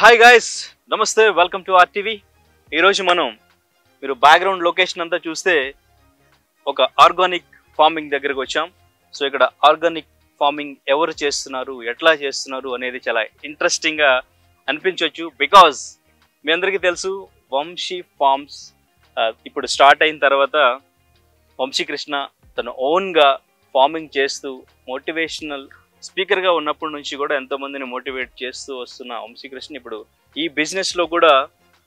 Hi guys, నమస్తే, welcome to RTV. ఈరోజు మనం మీరు బ్యాక్గ్రౌండ్ లొకేషన్ అంతా చూస్తే ఒక ఆర్గానిక్ ఫార్మింగ్ దగ్గరకు వచ్చాం. సో ఇక్కడ ఆర్గానిక్ ఫార్మింగ్ ఎవరు చేస్తున్నారు, ఎట్లా చేస్తున్నారు అనేది చాలా ఇంట్రెస్టింగ్గా అనిపించవచ్చు. బికాజ్ మీ అందరికీ తెలుసు వంశీ ఫార్మ్స్ ఇప్పుడు స్టార్ట్ అయిన తర్వాత వంశీకృష్ణ తన ఓన్గా ఫార్మింగ్ చేస్తూ మోటివేషనల్ స్పీకర్గా ఉన్నప్పటి నుంచి కూడా ఎంతోమందిని మోటివేట్ చేస్తూ వస్తున్న వంశీకృష్ణ ఇప్పుడు ఈ బిజినెస్లో కూడా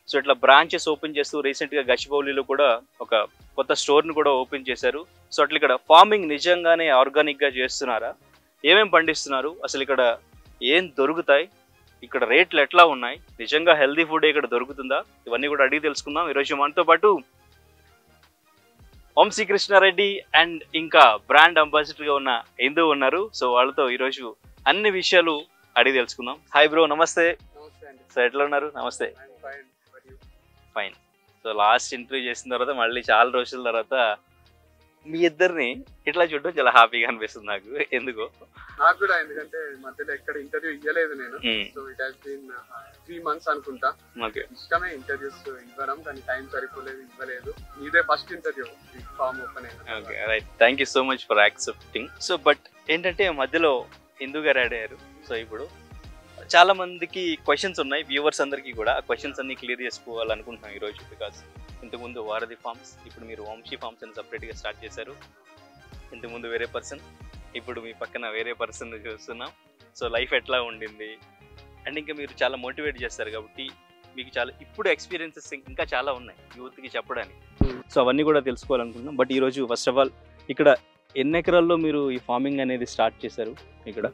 సో ఇట్లా బ్రాంచెస్ ఓపెన్ చేస్తూ రీసెంట్గా గచ్చిబౌలిలో కూడా ఒక కొత్త స్టోర్ని కూడా ఓపెన్ చేశారు. సో అట్లా ఇక్కడ ఫార్మింగ్ నిజంగానే ఆర్గానిక్గా చేస్తున్నారా, ఏమేమి పండిస్తున్నారు, అసలు ఇక్కడ ఏం దొరుకుతాయి, ఇక్కడ రేట్లు ఎట్లా ఉన్నాయి, నిజంగా హెల్దీ ఫుడ్ ఇక్కడ దొరుకుతుందా, ఇవన్నీ కూడా అడిగి తెలుసుకుందాం. ఈరోజు మనతో పాటు వంశీకృష్ణారెడ్డి అండ్ ఇంకా బ్రాండ్ అంబాసిడర్గా ఉన్న ఇందు ఉన్నారు. సో వాళ్ళతో ఈరోజు అన్ని విషయాలు అడిగి తెలుసుకుందాం. హాయ్ బ్రో, నమస్తే. సో ఎట్లా ఉన్నారు? నమస్తే. ఫైన్. సో లాస్ట్ ఇంటర్వ్యూ చేసిన తర్వాత మళ్ళీ చాలా రోజుల తర్వాత మీ ఇద్దరిని ఇట్లా చూడడం చాలా హ్యాపీగా అనిపిస్తుంది నాకు. ఎందుకో నాకు కూడా, ఎందుకంటే మధ్యలో ఎక్కడ ఇంటర్వ్యూ ఇవ్వలేదు నేను. So it has been 3 months అనుకుంటా. ఇష్టమే ఇంటర్వ్యూస్ ఇవ్వడం, కానీ టైం సరిపోలేదు, ఇవ్వలేదు. ఇదే ఫస్ట్ ఇంటర్వ్యూ ఫామ్ ఓపెన్ అయింది. Okay, right. Thank you so much for accepting. So but ఏంటంటే మధ్యలో ఇందు గారు యాడ్ అయ్యారు. సో ఇప్పుడు చాలా మందికి క్వశ్చన్స్ ఉన్నాయి, వ్యూవర్స్ అందరికీ కూడా. ఆ క్వశ్చన్స్ అన్ని క్లియర్ చేసుకోవాలనుకుంటున్నాం ఈరోజు. బికాస్ ఇంతకుముందు వారధి ఫార్మ్స్, ఇప్పుడు మీరు వంశీ ఫార్మ్స్ అని సపరేట్గా స్టార్ట్ చేశారు. ఇంతకుముందు వేరే పర్సన్, ఇప్పుడు మీ పక్కన వేరే పర్సన్ చూస్తున్నాం. సో లైఫ్ ఎట్లా ఉండింది అండ్ ఇంకా మీరు చాలా మోటివేట్ చేస్తారు కాబట్టి మీకు చాలా ఇప్పుడు ఎక్స్పీరియన్సెస్ ఇంకా చాలా ఉన్నాయి యూత్కి చెప్పడానికి. సో అవన్నీ కూడా తెలుసుకోవాలనుకుంటున్నాం. బట్ ఈరోజు ఫస్ట్ ఆఫ్ ఆల్ ఇక్కడ ఎన్ని ఎకరాల్లో మీరు ఈ ఫార్మింగ్ అనేది స్టార్ట్ చేశారు? ఇక్కడ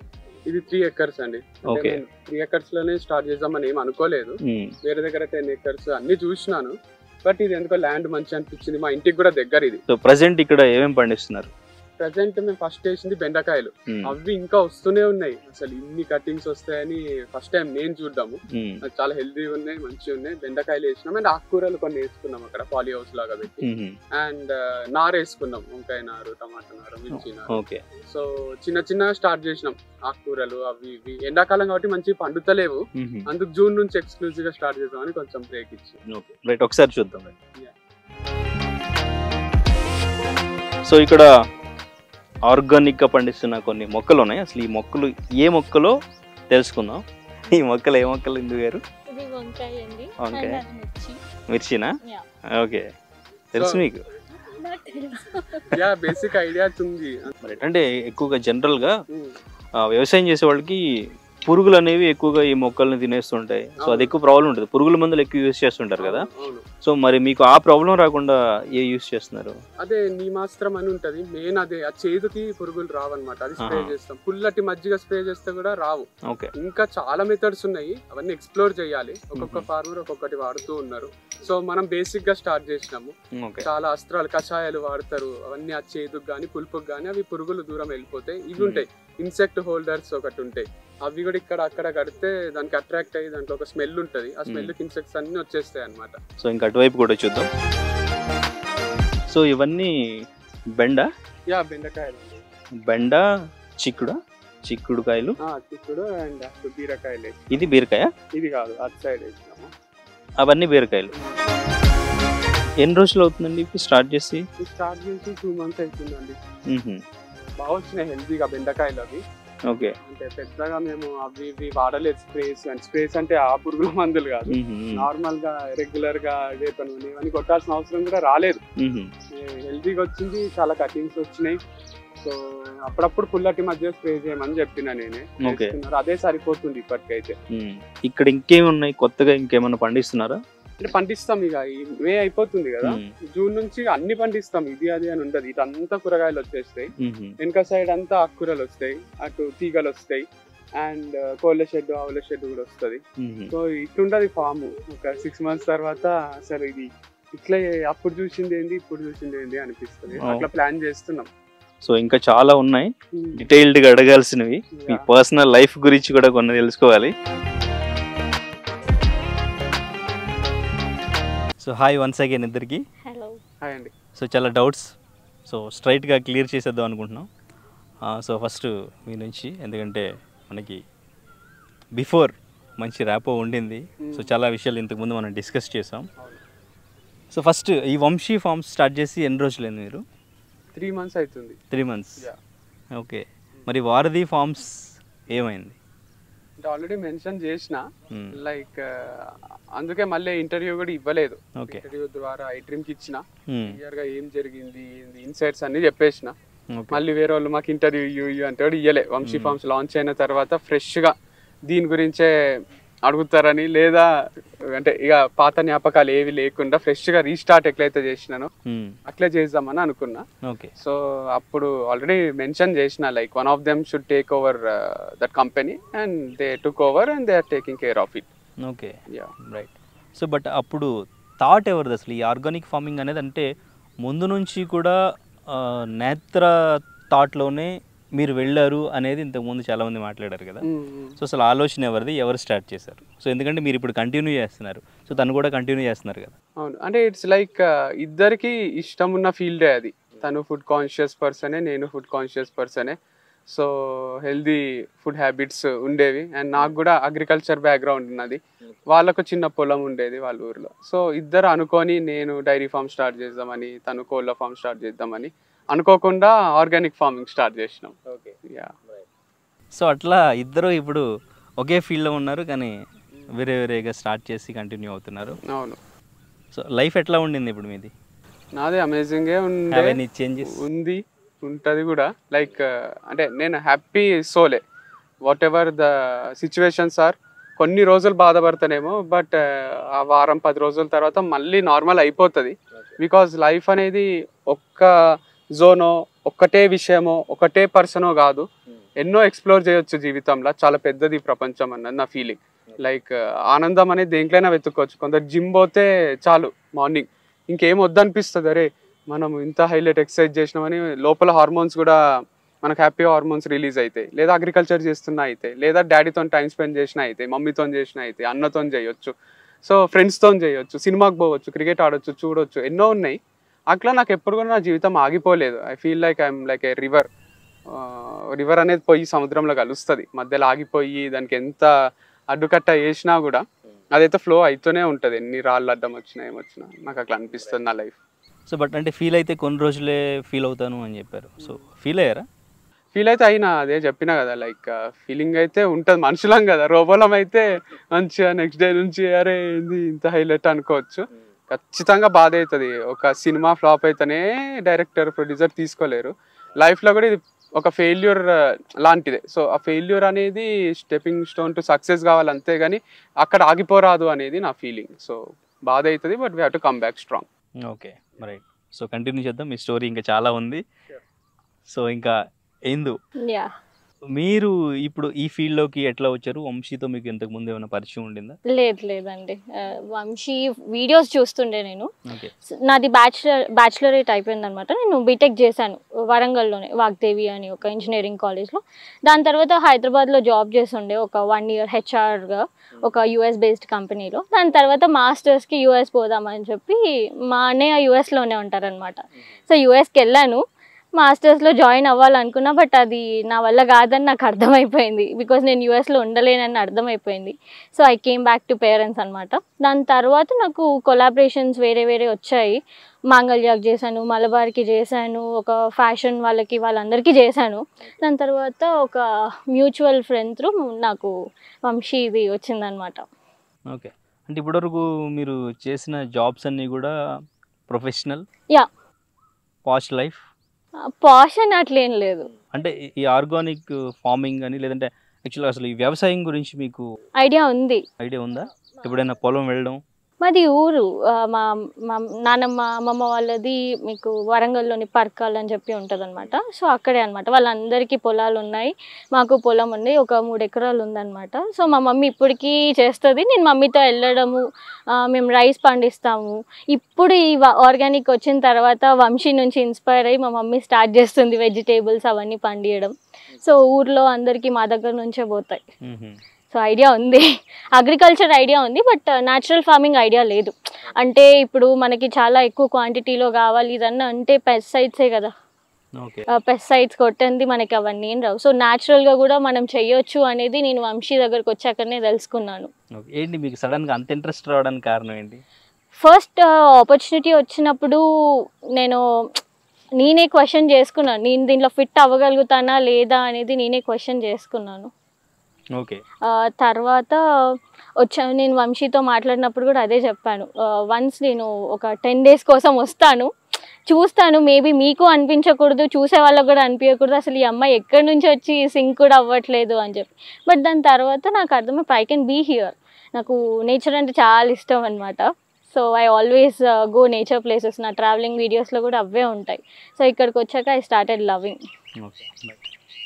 ఇది 3 acres అండి. 3 acres లోనే స్టార్ట్ చేద్దామని ఏం అనుకోలేదు. వేరే దగ్గర 10 acres అన్ని చూసినాను. బట్ ఇది ఎందుకో ల్యాండ్ మంచి అనిపించింది, మా ఇంటికి కూడా దగ్గర ఇది. సో ప్రెసెంట్ ఇక్కడ ఏమేమి పండిస్తున్నారు? ప్రజెంట్ మేము ఫస్ట్ వేసింది బెండకాయలు. అవి ఇంకా వస్తూనే ఉన్నాయి. అసలు ఇన్ని కటింగ్స్ వస్తాయని ఫస్ట్ టైం నేను చూద్దాము. చాలా హెల్దీగా ఉన్నాయి, మంచిగా ఉన్నాయి. బెండకాయలు వేసినాం అండ్ ఆకుకూరలు కొన్ని వేసుకున్నాం అక్కడ పాలీ హౌస్ లాగా పెట్టి. అండ్ నారు వేసుకున్నాం, వంకాయ నారు, టమాటా నారు, మిర్చి నారు. సో చిన్న చిన్నగా స్టార్ట్ చేసినాం ఆకుకూరలు. అవి ఇవి ఎండాకాలం కాబట్టి మంచి పండుతలేవు, అందుకు జూన్ నుంచి ఎక్స్క్లూజివ్ గా స్టార్ట్ చేద్దామని కొంచెం బ్రేక్ ఇచ్చి. రైట్, ఒకసారి చూద్దాం. సో ఇక్కడ ఆర్గానిక్ గా పండిస్తున్న కొన్ని మొక్కలు ఉన్నాయి. అసలు ఈ మొక్కలు ఏ మొక్కలో తెలుసుకుందాం. ఈ మొక్కలు ఏ మొక్కలు ఇందు గారు? వంకాయ, మిర్చినా? ఓకే, తెలుసు మీకు? బేసిక్ ఐడియా ఉంది. అంటే ఎక్కువగా జనరల్ గా వ్యవసాయం చేసే వాళ్ళకి పురుగులు అనేవి ఎక్కువగా ఈ మొక్కల్ని తినేస్తుంటాయి. సో అది ఎక్కువ ప్రాబ్లం ఉంటుంది. పురుగుల మందులు ఎక్కువ యూజ్ చేస్తుంటారు కదా. సో మరి మీకు ఆ ప్రాబ్లం రాకుండా ఏ యూజ్ చేస్తున్నారు? అదే నీమాస్త్రం అని ఉంటది మెయిన్. అదే ఆ చేదుకి పురుగులు రావన్నమాట. అది స్ప్రే చేస్తాం. పుల్లటి మజ్జిగ స్ప్రే చేస్తే కూడా రావు. ఇంకా చాలా మెథడ్స్ ఉన్నాయి, అవన్నీ ఎక్స్ప్లోర్ చేయాలి. ఒక్కొక్క ఫార్మర్ ఒక్కొక్కటి వాడుతూ ఉన్నారు. సో మనం బేసిక్ గా స్టార్ట్ చేసినాము. చాలా అస్త్రాలు, కషాయాలు వాడతారు. అవన్నీ ఆ చేదుకు గానీ పులుపుకి గానీ అవి పురుగులు దూరం వెళ్ళిపోతాయి. ఇవి ఉంటాయి ఇన్సెక్ట్ హోల్డర్స్ ఒకటి ఉంటాయి. అవి కూడా ఇక్కడ అక్కడ కడితే దానికి అట్రాక్ట్ అయ్యి దాంట్లో ఒక స్మెల్ ఉంటుంది. ఆ స్మెల్ కి ఇన్సెక్ట్స్ అన్ని వచ్చేస్తాయి అన్నమాట. సో ఇంకా అటువైపు కూడా చూద్దాం. సో ఇవన్నీ బెండకాయలు. బెండ, చిక్కుడుకాయలు, చిక్కుడు అండ్ బీరకాయలు. ఇది బీరకాయ? ఇది కాదు, అటు సైడ్ వేసినాము. అవన్నీ బీరకాయలు. ఎన్ని రోజులు అవుతుందండి స్టార్ట్ చేసి? 2 months అవుతుందండి. బాగా వచ్చినాయి హెల్దీగా బెండకాయలు అవి. ఓకే, అంటే పెద్దగా మేము అవి ఇవి వాడలేదు. స్ప్రేస్ అంటే ఆ పురుగుల మందులు కాదు, నార్మల్ గా రెగ్యులర్ గా వేప నూనె ఇవన్నీ కొట్టాల్సిన అవసరం కూడా రాలేదు. హెల్దీగా వచ్చింది, చాలా కటింగ్స్ వచ్చినాయి. సో అప్పుడప్పుడు పుల్లటి మధ్య స్ప్రే చేయమని చెప్పిన నేనే. అదే సరిపోతుంది ఇప్పటికైతే. ఇక్కడ ఇంకేమున్నాయి కొత్తగా? ఇంకేమన్నా పండిస్తున్నారా? అంటే పండిస్తాం, ఇక మే అయిపోతుంది కదా, జూన్ నుంచి అన్ని పండిస్తాం. ఇది అది అని ఉండదు, ఇటంతా కూరగాయలు వచ్చేస్తాయి. వెనక సైడ్ అంతా ఆకుకూరలు వస్తాయి, అటు తీగలు వస్తాయి అండ్ కోళ్ళ షెడ్, ఆవుల షెడ్ కూడా వస్తుంది. సో ఇట్లుంటది ఫామ్. ఒక 6 months తర్వాత అసలు ఇది ఇట్లా అప్పుడు చూసింది ఏంది ఇప్పుడు చూసింది ఏంది అనిపిస్తుంది. అట్లా ప్లాన్ చేస్తున్నాం. సో ఇంకా చాలా ఉన్నాయి డీటెయిల్డ్ గా అడగాల్సినవి. మీ పర్సనల్ లైఫ్ గురించి కూడా కొన్ని తెలుసుకోవాలి. సో హాయ్ వన్స్ అగైన్ ఇద్దరికి. హలో. హాయ్ అండి. సో చాలా డౌట్స్ సో స్ట్రైట్గా క్లియర్ చేసేద్దాం అనుకుంటున్నాం. సో ఫస్ట్ మీ నుంచి, ఎందుకంటే మనకి బిఫోర్ మంచి ర్యాపో ఉండింది. సో చాలా విషయాలు ఇంతకుముందు మనం డిస్కస్ చేసాం. సో ఫస్ట్ ఈ వంశీ ఫార్మ్స్ స్టార్ట్ చేసి ఎన్ని రోజులైంది మీరు? 3 months అవుతుంది. 3 months. ఓకే. మరి వారధి ఫార్మ్స్ ఏమైంది? అంటే ఆల్రెడీ మెన్షన్ చేసిన, లైక్ అందుకే మళ్ళీ ఇంటర్వ్యూ కూడా ఇవ్వలేదు. ఇంటర్వ్యూ ద్వారా ఐడ్రీమ్కి ఇచ్చిన, క్లియర్గా ఏం జరిగింది ఇన్సైట్స్ అన్ని చెప్పేసిన. మళ్ళీ వేరే వాళ్ళు మాకు ఇంటర్వ్యూ అంటే కూడా ఇవ్వలే. వంశీ ఫార్మ్స్ లాంచ్ అయిన తర్వాత ఫ్రెష్గా దీని గురించే అడుగుతారని, లేదా అంటే ఇక పాత జ్ఞాపకాలు ఏవి లేకుండా ఫ్రెష్గా రీస్టార్ట్ ఎట్లయితే చేసినానో అట్లే చేద్దామని అనుకున్నా. సో అప్పుడు ఆల్రెడీ మెన్షన్ చేసిన, like one of them should take over that company and they took over and they are taking care of it. Okay, right. So but అప్పుడు థాట్ ఎవరిది అసలు ఈ ఆర్గానిక్ ఫార్మింగ్ అనేది? అంటే ముందు నుంచి కూడా నేత్ర థాట్లోనే మీరు వెళ్ళారు అనేది ఇంతకుముందు చాలామంది మాట్లాడారు కదా. సో అసలు ఆలోచన ఎవరిది, ఎవరు స్టార్ట్ చేశారు? సో ఎందుకంటే మీరు ఇప్పుడు కంటిన్యూ చేస్తున్నారు, సో తను కూడా కంటిన్యూ చేస్తున్నారు కదా. అవును, అంటే ఇట్స్ లైక్ ఇద్దరికి ఇష్టం ఉన్న ఫీల్డే అది. తను ఫుడ్ కాన్షియస్ పర్సనే, నేను ఫుడ్ కాన్షియస్ పర్సనే. సో హెల్దీ ఫుడ్ హ్యాబిట్స్ ఉండేవి. అండ్ నాకు కూడా అగ్రికల్చర్ బ్యాక్గ్రౌండ్ ఉన్నది. వాళ్ళకు చిన్న పొలం ఉండేది వాళ్ళ ఊరిలో. సో ఇద్దరు అనుకొని నేను డైరీ ఫామ్ స్టార్ట్ చేద్దామని, తను కోళ్ళ ఫామ్ స్టార్ట్ చేద్దామని అనుకోకుండా ఆర్గానిక్ ఫార్మింగ్ స్టార్ట్ చేసినాం. సో అట్లా ఇద్దరు ఇప్పుడు ఒకే ఫీల్డ్లో ఉన్నారు, కానీ వేరే వేరేగా స్టార్ట్ చేసి కంటిన్యూ అవుతున్నారు. అవును. సో లైఫ్ ఎట్లా ఉండింది ఇప్పుడు మీది? నాది అమేజింగే ఉంది, ఉంటుంది కూడా. లైక్ అంటే నేను హ్యాపీ సోలే. Whatever the situations are, కొన్ని రోజులు బాధపడతానేమో, బట్ ఆ వారం 10 రోజుల తర్వాత మళ్ళీ నార్మల్ అయిపోతుంది. బికాజ్ లైఫ్ అనేది ఒక్క జోనో, ఒక్కటే విషయమో, ఒకటే పర్సనో కాదు, ఎన్నో ఎక్స్ప్లోర్ చేయొచ్చు జీవితంలో. చాలా పెద్దది ప్రపంచం అన్నది నా ఫీలింగ్. లైక్ ఆనందం అనేది దేంట్లైనా వెతుక్కోవచ్చు. కొందరు జిమ్ పోతే చాలు మార్నింగ్ ఇంకేం వద్దనిపిస్తుంది, అరే మనం ఇంత హైలైట్ ఎక్సర్సైజ్ చేసినామని. లోపల హార్మోన్స్ కూడా మనకు హ్యాపీ హార్మోన్స్ రిలీజ్ అవుతాయి. లేదా అగ్రికల్చర్ చేస్తున్నా అయితే, లేదా డాడీతో టైం స్పెండ్ చేసినా అయితే, మమ్మీతో చేసినా అయితే, అన్నతో చేయొచ్చు, సో ఫ్రెండ్స్తో చేయొచ్చు, సినిమాకి పోవచ్చు, క్రికెట్ ఆడొచ్చు, చూడొచ్చు, ఎన్నో ఉన్నాయి. అట్లా నాకు ఎప్పుడు కూడా నా జీవితం ఆగిపోలేదు. I feel like I'm like a river అనేది పోయి సముద్రంలో కలుస్తుంది. మధ్యలో ఆగిపోయి దానికి ఎంత అడ్డుకట్ట వేసినా కూడా అదైతే ఫ్లో అవుతూనే ఉంటుంది. ఎన్ని రాళ్ళు అడ్డం వచ్చినా ఏమొచ్చినా నాకు అట్లా అనిపిస్తుంది నా లైఫ్. సో బట్ అంటే ఫీల్ అయితే కొన్ని రోజులే ఫీల్ అవుతాను అని చెప్పారు. సో ఫీల్ అయ్యారా? ఫీల్ అయితే అయినా, అదే చెప్పినా కదా, లైక్ ఫీలింగ్ అయితే ఉంటుంది. మనుషులం కదా, రోబోలం అయితే మంచిగా నెక్స్ట్ డే నుంచి అరే ఏంది ఇంత హైలైట్ అనుకోవచ్చు. ఖచ్చితంగా బాధ అవుతుంది. ఒక సినిమా ఫ్లాప్ అయితేనే డైరెక్టర్, ప్రొడ్యూసర్ తీసుకోలేరు. లైఫ్లో కూడా ఇది ఒక ఫెయిల్యూర్ లాంటిదే. సో ఆ ఫెయిల్యూర్ అనేది స్టెప్పింగ్ స్టోన్ టు సక్సెస్ కావాలి, అంతేగాని అక్కడ ఆగిపోరాదు అనేది నా ఫీలింగ్. సో బాధ అవుతుంది, but we have to come back strong. Okay, right. So continue చేద్దాం, మీ స్టోరీ ఇంకా చాలా ఉంది. సో ఇంకా ఏందు, మీరు ఇప్పుడు ఈ ఫీల్డ్లోకి ఎట్లా వచ్చారు? వంశీతో మీకు ఇంతకు ముందు ఏమైనా పరిచయం ఉండిందా? లేదండి, వంశీ వీడియోస్ చూస్తుండే నేను. నాది బ్యాచిలరేట్ అయిపోయింది అనమాట. నేను బీటెక్ చేశాను వరంగల్లోనే, వాగ్దేవి అని ఒక ఇంజనీరింగ్ కాలేజ్లో. దాని తర్వాత హైదరాబాద్లో జాబ్ చేస్తుండే ఒక 1 year హెచ్ఆర్గా ఒక US బేస్డ్ కంపెనీలో. దాని తర్వాత మాస్టర్స్కి US పోదామని చెప్పి, మా అన్నయ్య USలోనే ఉంటారనమాట. సో USకి వెళ్ళాను, మాస్టర్స్లో జాయిన్ అవ్వాలనుకున్నా, బట్ అది నా వల్ల కాదని నాకు అర్థమైపోయింది. బికాజ్ నేను యూఎస్లో ఉండలేనని అర్థమైపోయింది. So I came back to parents అనమాట. దాని తర్వాత నాకు కొలాబరేషన్స్ వేరే వచ్చాయి. మాంగళ్యాకి చేశాను, మలబార్కి చేశాను, ఒక ఫ్యాషన్ వాళ్ళందరికీ చేశాను. దాని తర్వాత ఒక మ్యూచువల్ ఫ్రెండ్ త్రూ నాకు వంశీ ఇది వచ్చిందనమాట. ఓకే, అంటే ఇప్పటివరకు మీరు చేసిన జాబ్స్ అన్నీ కూడా ప్రొఫెషనల్? యా. పాష్ లైఫ్? పాష్ అని అట్లేం లేదు. అంటే ఈ ఆర్గానిక్ ఫార్మింగ్ అని, లేదంటే యాక్చువల్గా అసలు ఈ వ్యవసాయం గురించి మీకు ఐడియా ఉందా? ఎప్పుడైనా పొలం వెళ్ళడం? మాది ఊరు, మా నానమ్మ అమ్మమ్మ వాళ్ళది మీకు వరంగల్లోని పర్కాల్ అని చెప్పి ఉంటుంది అనమాట. సో అక్కడే అనమాట, వాళ్ళందరికీ పొలాలు ఉన్నాయి, మాకు పొలం ఉంది, ఒక 3 ఎకరాలు ఉందన్నమాట. సో మా మమ్మీ ఇప్పటికీ చేస్తుంది, నేను మమ్మీతో వెళ్ళడము, మేము రైస్ పండిస్తాము. ఇప్పుడు ఈ ఆర్గానిక్ వచ్చిన తర్వాత వంశీ నుంచి ఇన్స్పైర్ అయ్యి మా మమ్మీ స్టార్ట్ చేస్తుంది వెజిటేబుల్స్ అవన్నీ పండియడం. సో ఊర్లో అందరికీ మా దగ్గర నుంచే పోతాయి. సో ఐడియా ఉంది, అగ్రికల్చర్ ఐడియా ఉంది, బట్ న్యాచురల్ ఫార్మింగ్ ఐడియా లేదు. అంటే ఇప్పుడు మనకి చాలా ఎక్కువ క్వాంటిటీలో కావాలి ఇదన్నా అంటే పెస్టిసైడ్సే కదా. పెస్టిసైడ్స్ కొట్టింది మనకి అవన్నీ ఏం రావు. సో న్యాచురల్గా కూడా మనం చెయ్యొచ్చు అనేది నేను వంశీ దగ్గరకు వచ్చాకనే తెలుసుకున్నాను. ఏంటి మీకు సడన్గా అంత ఇంట్రెస్ట్ రావడానికి కారణం ఏంటి? ఫస్ట్ ఆపర్చునిటీ వచ్చినప్పుడు నేనే క్వశ్చన్ చేసుకున్నాను, నేను దీంట్లో ఫిట్ అవ్వగలుగుతానా లేదా అనేది నేనే క్వశ్చన్ చేసుకున్నాను. ఓకే. తర్వాత నేను వంశీతో మాట్లాడినప్పుడు కూడా అదే చెప్పాను, వన్స్ నేను ఒక 10 days కోసం వస్తాను, చూస్తాను, మేబీ మీకు అనిపించకూడదు, చూసే వాళ్ళకు కూడా అనిపించకూడదు అసలు ఈ అమ్మాయి ఎక్కడి నుంచి వచ్చి సింక్ కూడా అవ్వట్లేదు అని చెప్పి. బట్ దాని తర్వాత నాకు అర్థమైపోయి ఐ కెన్ బీ హియర్. నాకు నేచర్ అంటే చాలా ఇష్టం అనమాట. So I always go nature places. నా ట్రావెలింగ్ వీడియోస్లో కూడా అవే ఉంటాయి. సో ఇక్కడికి వచ్చాక I started loving.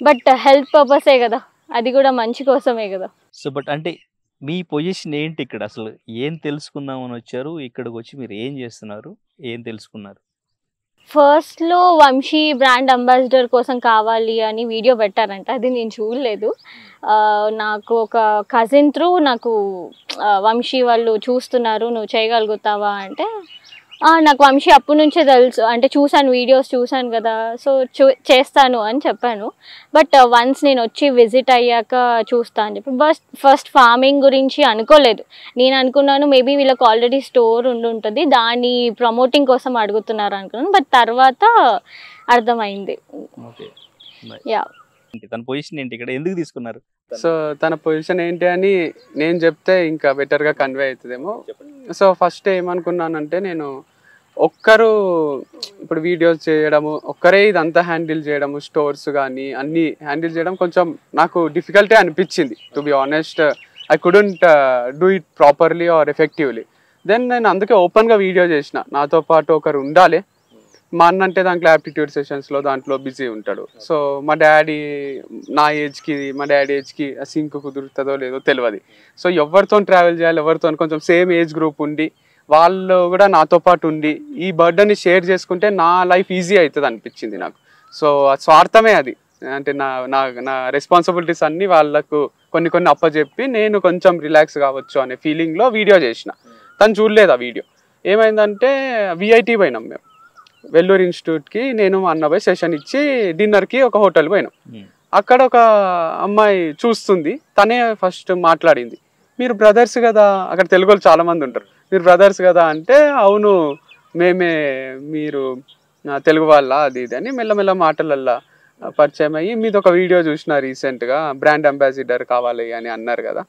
But health పర్పసే కదా, అది కూడా మంచి కోసమే కదా. సో బట్ అంటే మీ పొజిషన్ ఏంటి ఇక్కడ? అసలు ఏం తెలుసుకుందామని వచ్చారు? ఇక్కడికి వచ్చి మీరు ఏం చేస్తున్నారు, ఏం తెలుసుకున్నారు? ఫస్ట్లో వంశీ బ్రాండ్ అంబాసిడర్ కోసం కావాలి అని వీడియో పెట్టారంట, అది నేను చూడలేదు. నాకు ఒక కజిన్ త్రూ నాకు వంశీ వాళ్ళు చూస్తున్నారు, నువ్వు చేయగలుగుతావా అంటే నాకు వంశీ అప్పటి నుంచే తెలుసు, అంటే చూశాను, వీడియోస్ చూశాను కదా, సో చేస్తాను అని చెప్పాను. బట్ వన్స్ నేను వచ్చి విజిట్ అయ్యాక చూస్తా అని చెప్పి. ఫస్ట్ ఫార్మింగ్ గురించి అనుకోలేదు. నేను అనుకున్నాను మేబీ వీళ్ళకి ఆల్రెడీ స్టోర్ ఉంటుంది, దాని ప్రమోటింగ్ కోసం అడుగుతున్నారు అనుకున్నాను. బట్ తర్వాత అర్థమైంది. యా. తన పొజిషన్ ఏంటి ఇక్కడ, ఎందుకు తీసుకున్నారు? సో తన పొజిషన్ ఏంటి అని నేను చెప్తే ఇంకా బెటర్గా కన్వే అవుతుందేమో. సో ఫస్ట్ ఏమనుకున్నానంటే, నేను ఒక్కరు ఇప్పుడు వీడియోస్ చేయడము, ఒక్కరే ఇదంతా హ్యాండిల్ చేయడము, స్టోర్స్ కానీ అన్నీ హ్యాండిల్ చేయడం కొంచెం నాకు డిఫికల్టే అనిపించింది. To be honest, I couldn't do it properly or effectively. Then నేను అందుకే ఓపెన్గా వీడియో చేసిన, నాతో పాటు ఒకరు ఉండాలి. మా అన్న అంటే దాంట్లో యాప్టిట్యూడ్ సెషన్స్లో దాంట్లో బిజీ ఉంటాడు. సో మా డాడీ నా ఏజ్కి, మా డాడీ ఏజ్కి సింక్ కుదురుతుందో లేదో తెలియదు. సో ఎవరితో ట్రావెల్ చేయాలి, ఎవరితో కొంచెం సేమ్ ఏజ్ గ్రూప్ ఉండి వాళ్ళు కూడా నాతో పాటు ఉండి ఈ బర్డన్ని షేర్ చేసుకుంటే నా లైఫ్ ఈజీ అవుతుంది అనిపించింది నాకు. సో స్వార్థమే అది, అంటే నా నా నా రెస్పాన్సిబిలిటీస్ అన్నీ వాళ్ళకు కొన్ని అప్పచెప్పి నేను కొంచెం రిలాక్స్ కావచ్చు అనే ఫీలింగ్లో వీడియో చేసిన. తను చూడలేదు ఆ వీడియో. ఏమైందంటే విఐటీ పోయినాం మేము, వెల్లూరు ఇన్స్టిట్యూట్కి నేను మా అన్న పోయి సెషన్ ఇచ్చి డిన్నర్కి ఒక హోటల్ పోయినాం. అక్కడ ఒక అమ్మాయి చూస్తుంది, తనే ఫస్ట్ మాట్లాడింది, మీరు బ్రదర్స్ కదా, అక్కడ తెలుగు వాళ్ళు చాలామంది ఉంటారు, మీరు బ్రదర్స్ కదా అంటే అవును మేమే, మీరు తెలుగు వాళ్ళ అది ఇది అని మెల్లమెల్ల మాటలల్లా పరిచయం అయ్యి, మీది ఒక వీడియో చూసిన రీసెంట్గా బ్రాండ్ అంబాసిడర్ కావాలి అని అన్నారు కదా,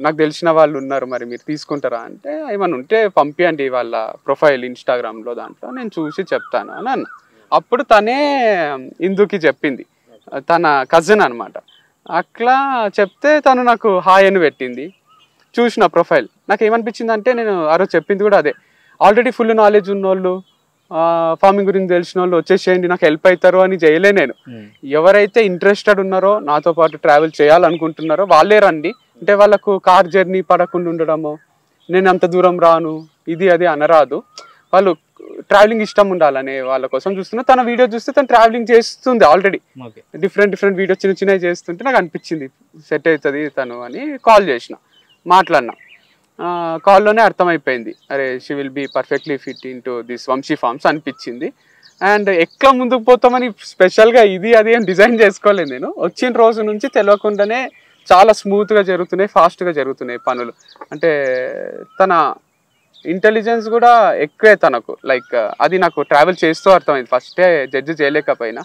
నాకు తెలిసిన వాళ్ళు ఉన్నారు, మరి మీరు తీసుకుంటారా అంటే ఏమన్నా ఉంటే పంపియండి వాళ్ళ ప్రొఫైల్ ఇన్స్టాగ్రామ్లో, దాంట్లో నేను చూసి చెప్తాను అని అన్న. అప్పుడు తనే ఇందుకి చెప్పింది, తన కజిన్ అనమాట. అట్లా చెప్తే తను నాకు హాయ్ అని పెట్టింది. చూసిన ప్రొఫైల్ నాకు ఏమనిపించింది అంటే, నేను ఆ రోజు చెప్పింది కూడా అదే, ఆల్రెడీ ఫుల్ నాలెడ్జ్ ఉన్నోళ్ళు, ఫార్మింగ్ గురించి తెలిసిన వాళ్ళు వచ్చేసేయండి నాకు హెల్ప్ అవుతారు అని చేయలే నేను. ఎవరైతే ఇంట్రెస్టెడ్ ఉన్నారో, నాతో పాటు ట్రావెల్ చేయాలనుకుంటున్నారో వాళ్ళే రండి. అంటే వాళ్ళకు కార్ జర్నీ పడకుండా ఉండడము, నేను అంత దూరం రాను ఇది అది అనరాదు, వాళ్ళు ట్రావెలింగ్ ఇష్టం ఉండాలనే వాళ్ళ కోసం చూస్తున్నా. తన వీడియో చూస్తే తను ట్రావెలింగ్ చేస్తుంది ఆల్రెడీ, డిఫరెంట్ వీడియో చిన్నవి చేస్తుంటే నాకు అనిపించింది సెట్ అవుతుంది తను అని కాల్ చేసిన, మాట్లాడినా. కాల్లోనే అర్థమైపోయింది, అరే she will be perfectly fit in to this Vamshi farms అనిపించింది. అండ్ ఎట్లా ముందుకు పోతామని స్పెషల్గా ఇది అది ఏం డిజైన్ చేసుకోలేదు నేను. వచ్చిన రోజు నుంచి తెలియకుండానే చాలా స్మూత్గా జరుగుతున్నాయి, ఫాస్ట్గా జరుగుతున్నాయి పనులు. అంటే తన ఇంటెలిజెన్స్ కూడా ఎక్కువే తనకు, లైక్ అది నాకు ట్రావెల్ చేస్తూ అర్థమైంది. ఫస్టే జడ్జి చేయలేకపోయినా,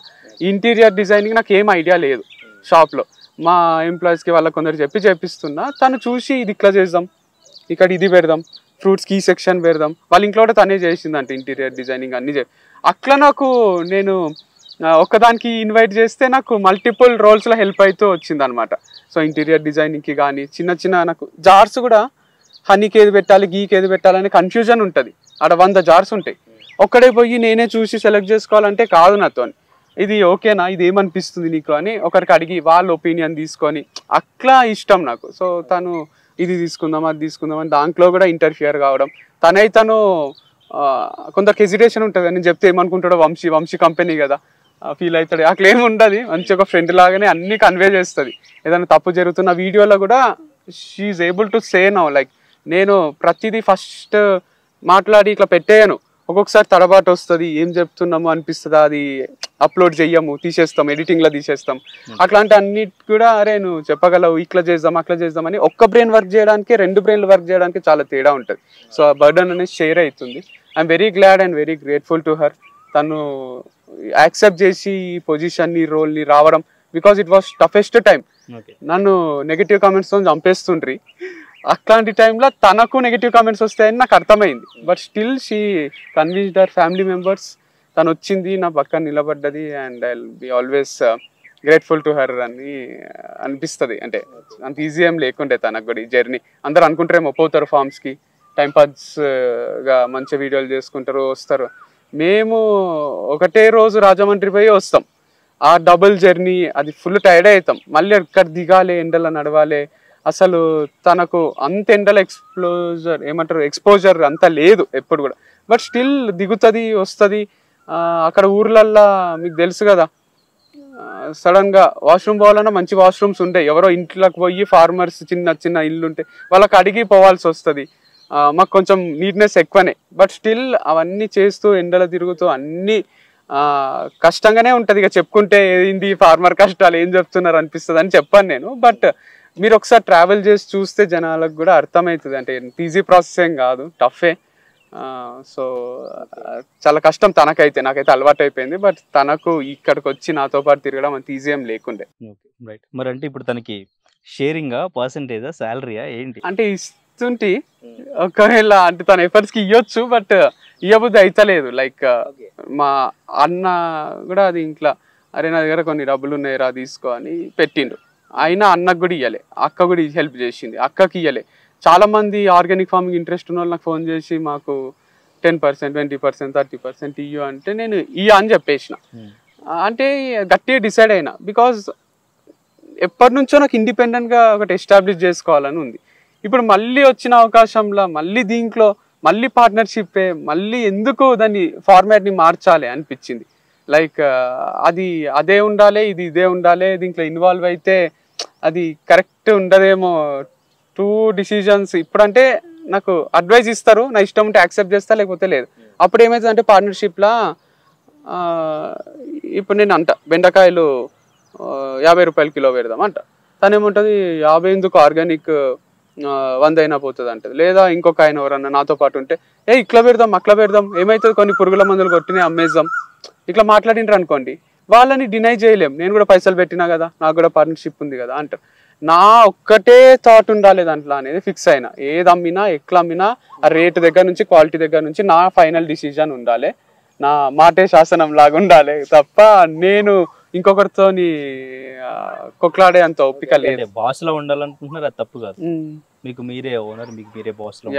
ఇంటీరియర్ డిజైనింగ్ నాకు ఏం ఐడియా లేదు. షాప్లో మా ఎంప్లాయీస్కి వాళ్ళకి కొందరు చేపిస్తున్నా, తను చూసి ఇది ఇట్లా చేద్దాం, ఇక్కడ ఇది పెడదాం, ఫ్రూట్స్కి ఈ సెక్షన్ పెడదాం, వాళ్ళ ఇంట్లో కూడా తనే చేసిందంటే ఇంటీరియర్ డిజైనింగ్ అన్నీ అట్లా నాకు నేను ఒక్కదానికి ఇన్వైట్ చేస్తే నాకు మల్టిపుల్ రోల్స్లో హెల్ప్ అవుతూ వచ్చింది అనమాట. సో ఇంటీరియర్ డిజైనింగ్కి కానీ చిన్న నాకు జార్స్ కూడా హనీకి ఏది పెట్టాలి, గీకి ఏది పెట్టాలని కన్ఫ్యూజన్ ఉంటుంది. ఆడ 100 జార్స్ ఉంటాయి, ఒక్కడే పోయి నేనే చూసి సెలెక్ట్ చేసుకోవాలంటే కాదు నాతో. ఇది ఓకేనా, ఇది ఏమనిపిస్తుంది నీకు అని ఒకరికి అడిగి వాళ్ళ ఒపీనియన్ తీసుకొని అట్లా ఇష్టం నాకు. సో తను ఇది తీసుకుందాం అది తీసుకుందాం అని దాంట్లో కూడా ఇంటర్ఫియర్ కావడం, తను కొందరికి హెజిటేషన్ ఉంటుంది, నేను చెప్తే ఏమనుకుంటాడో, వంశీ కంపెనీ కదా ఫీల్ అవుతాడు, అట్లా ఏమి ఉండదు, మంచి ఒక ఫ్రెండ్ లాగానే అన్ని కన్వే చేస్తుంది. ఏదైనా తప్పు జరుగుతున్న వీడియోలో కూడా she is able to say now, like నేను ప్రతిదీ ఫస్ట్ మాట్లాడి ఇట్లా పెట్టేయను, ఒక్కొక్కసారి తడబాటు వస్తుంది, ఏం చెప్తున్నాము అనిపిస్తుంది, అది అప్లోడ్ చెయ్యము, తీసేస్తాం, ఎడిటింగ్లో తీసేస్తాం. అట్లాంటి అన్నిటి కూడా అరే నువ్వు చెప్పగలవు, ఇట్లా చేద్దాం అట్లా చేద్దాం అని ఒక్క బ్రెయిన్ వర్క్ చేయడానికి 2 బ్రెయిన్లు వర్క్ చేయడానికి చాలా తేడా ఉంటుంది. సో ఆ బర్డన్ అనేది షేర్ అవుతుంది. I'm very glad and very grateful to her. తను యాక్సెప్ట్ చేసి ఈ పొజిషన్ని, రోల్ని రావడం, because it was toughest time. నన్ను నెగిటివ్ కామెంట్స్తో చంపేస్తుండ్రి, అట్లాంటి టైంలో తనకు నెగిటివ్ కామెంట్స్ వస్తాయని నాకు అర్థమైంది. But still she convinced her family members. తను వచ్చింది, నా పక్కన నిలబడ్డది, and I will be always grateful to her అని అనిపిస్తుంది. అంటే అంత ఈజీ ఏం లేకుండే తనకు కూడా ఈ జర్నీ. అందరు అనుకుంటారేమో పోతారు ఫామ్స్కి, టైంపాస్గా మంచి వీడియోలు చేసుకుంటారు, వస్తారు. మేము ఒకటే రోజు రాజమండ్రి పోయి వస్తాం. ఆ డబుల్ జర్నీ, అది ఫుల్ టైర్డ్ అవుతాం. మళ్ళీ అక్కడ దిగాలి, ఎండలో నడవాలి. అసలు తనకు అంత ఎండల ఎక్స్పోజర్ అంత లేదు ఎప్పుడు కూడా. బట్ స్టిల్ దిగుతుంది, వస్తుంది. అక్కడ ఊర్లల్లో మీకు తెలుసు కదా, సడన్గా వాష్రూమ్ పోవాలన్నా మంచి వాష్రూమ్స్ ఉంటాయి. ఎవరో ఇంట్లోకి పోయి ఫార్మర్స్ చిన్న చిన్న ఇల్లు ఉంటాయి, వాళ్ళకి అడిగి పోవాల్సి వస్తుంది. మాకు కొంచెం నీట్నెస్ ఎక్కువనే. బట్ స్టిల్ అవన్నీ చేస్తూ ఎండలో తిరుగుతూ అన్నీ కష్టంగానే ఉంటుంది. ఇక చెప్పుకుంటే ఏంది ఫార్మర్ కష్టాలు ఏం చెప్తున్నారు అనిపిస్తుంది అని చెప్పాను నేను. బట్ మీరు ఒకసారి ట్రావెల్ చేసి చూస్తే జనాలకు కూడా అర్థమవుతుంది. అంటే ఈజీ ప్రాసెస్ ఏం కాదు, టఫే. సో చాలా కష్టం తనకైతే, నాకైతే అలవాటు అయిపోయింది. బట్ తనకు ఇక్కడికి వచ్చి నాతో పాటు తిరగడం అంత ఈజీ ఏం లేకుండే. రైట్. మరి అంటే ఇప్పుడు తనకి షేరింగా, పర్సంటేజా, శాలరీయా ఏంటి? అంటే ఇస్తుంటే ఒకవేళ అంటే తన ఎఫర్ట్స్కి ఇవ్వచ్చు, బట్ ఇవ్వబుద్ధి అయితలేదు. లైక్ మా అన్న కూడా అది ఇంట్లో అరే నా దగ్గర కొన్ని డబ్బులు ఉన్నాయి రా తీసుకో అని పెట్టిండు. అయినా అన్నకు కూడా ఇవ్వలే, అక్క కూడా హెల్ప్ చేసింది, అక్కకి ఇవ్వలే. చాలామంది ఆర్గానిక్ ఫార్మింగ్ ఇంట్రెస్ట్ ఉన్న వాళ్ళు నాకు ఫోన్ చేసి మాకు 10%, 20%, 30% ఇయ్యు అంటే నేను ఇయ్య అని చెప్పేసిన. అంటే గట్టిగా డిసైడ్ అయినా, బికాజ్ ఎప్పటి నుంచో నాకు ఇండిపెండెంట్గా ఒకటి ఎస్టాబ్లిష్ చేసుకోవాలని ఉంది. ఇప్పుడు మళ్ళీ వచ్చిన అవకాశంలో మళ్ళీ దీంట్లో మళ్ళీ పార్ట్నర్షిప్పే, మళ్ళీ ఎందుకు దాన్ని ఫార్మాట్ని మార్చాలి అనిపించింది. లైక్ అది అదే ఉండాలి, ఇది ఇదే ఉండాలి, దీంట్లో ఇన్వాల్వ్ అయితే అది కరెక్ట్ ఉండదేమో. 2 డిసిజన్స్ ఇప్పుడంటే నాకు అడ్వైజ్ ఇస్తారు, నా ఇష్టం ఉంటే యాక్సెప్ట్ చేస్తా, లేకపోతే లేదు. అప్పుడు ఏమవుతుందంటే పార్ట్నర్షిప్లో ఇప్పుడు నేను అంట బెండకాయలు 50 రూపాయలు కిలో పెడదాం అంట. తను ఏముంటుంది 50 ఎందుకు ఆర్గానిక్ 100 అయినా పోతుంది అంటది. లేదా ఇంకొక ఆయన ఎవరన్నా నాతో పాటు ఉంటే ఇట్లా పెడదాం అట్లా పెడదాం, ఏమవుతుంది కొన్ని పురుగుల మందులు కొట్టినా అమ్మేద్దాం, ఇట్లా మాట్లాడింటారు అనుకోండి. వాళ్ళని డినై చేయలేం, నేను కూడా పైసలు పెట్టినా కదా, నాకు కూడా పార్ట్నర్షిప్ ఉంది కదా అంటారు. నా ఒక్కటే థాట్ ఉండాలి దాంట్లో అనేది ఫిక్స్ అయినా. ఏది అమ్మినా ఎట్లా అమ్మినా ఆ రేటు దగ్గర నుంచి క్వాలిటీ దగ్గర నుంచి నా ఫైనల్ డిసిజన్ ఉండాలి, నా మాటే శాసనం లాగా ఉండాలి తప్ప నేను ఇంకొకరితో కొట్లాడే అంత ఓపిక లేదు. బాస్ లో ఉండాలనుకుంటున్నారు, అది తప్పు కాదు. మీకు మీరే ఓనర్, మీకు మీరే బాస్ లో.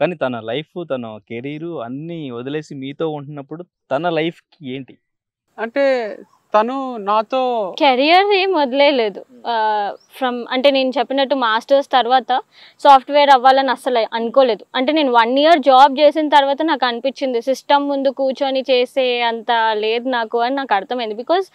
కానీ తన లైఫ్, తన కెరీర్ అన్ని వదిలేసి మీతో ఉంటున్నప్పుడు తన లైఫ్ కి ఏంటి అంటే తను నాతో కెరియర్ ఏం వదిలేదు. అంటే నేను చెప్పినట్టు మాస్టర్స్ తర్వాత సాఫ్ట్వేర్ అవ్వాలని అసలు అనుకోలేదు. అంటే నేను 1 ఇయర్ జాబ్ చేసిన తర్వాత నాకు అనిపించింది సిస్టమ్ ముందు కూర్చొని చేసే అంత లేదు నాకు అని నాకు అర్థమైంది. బికాజ్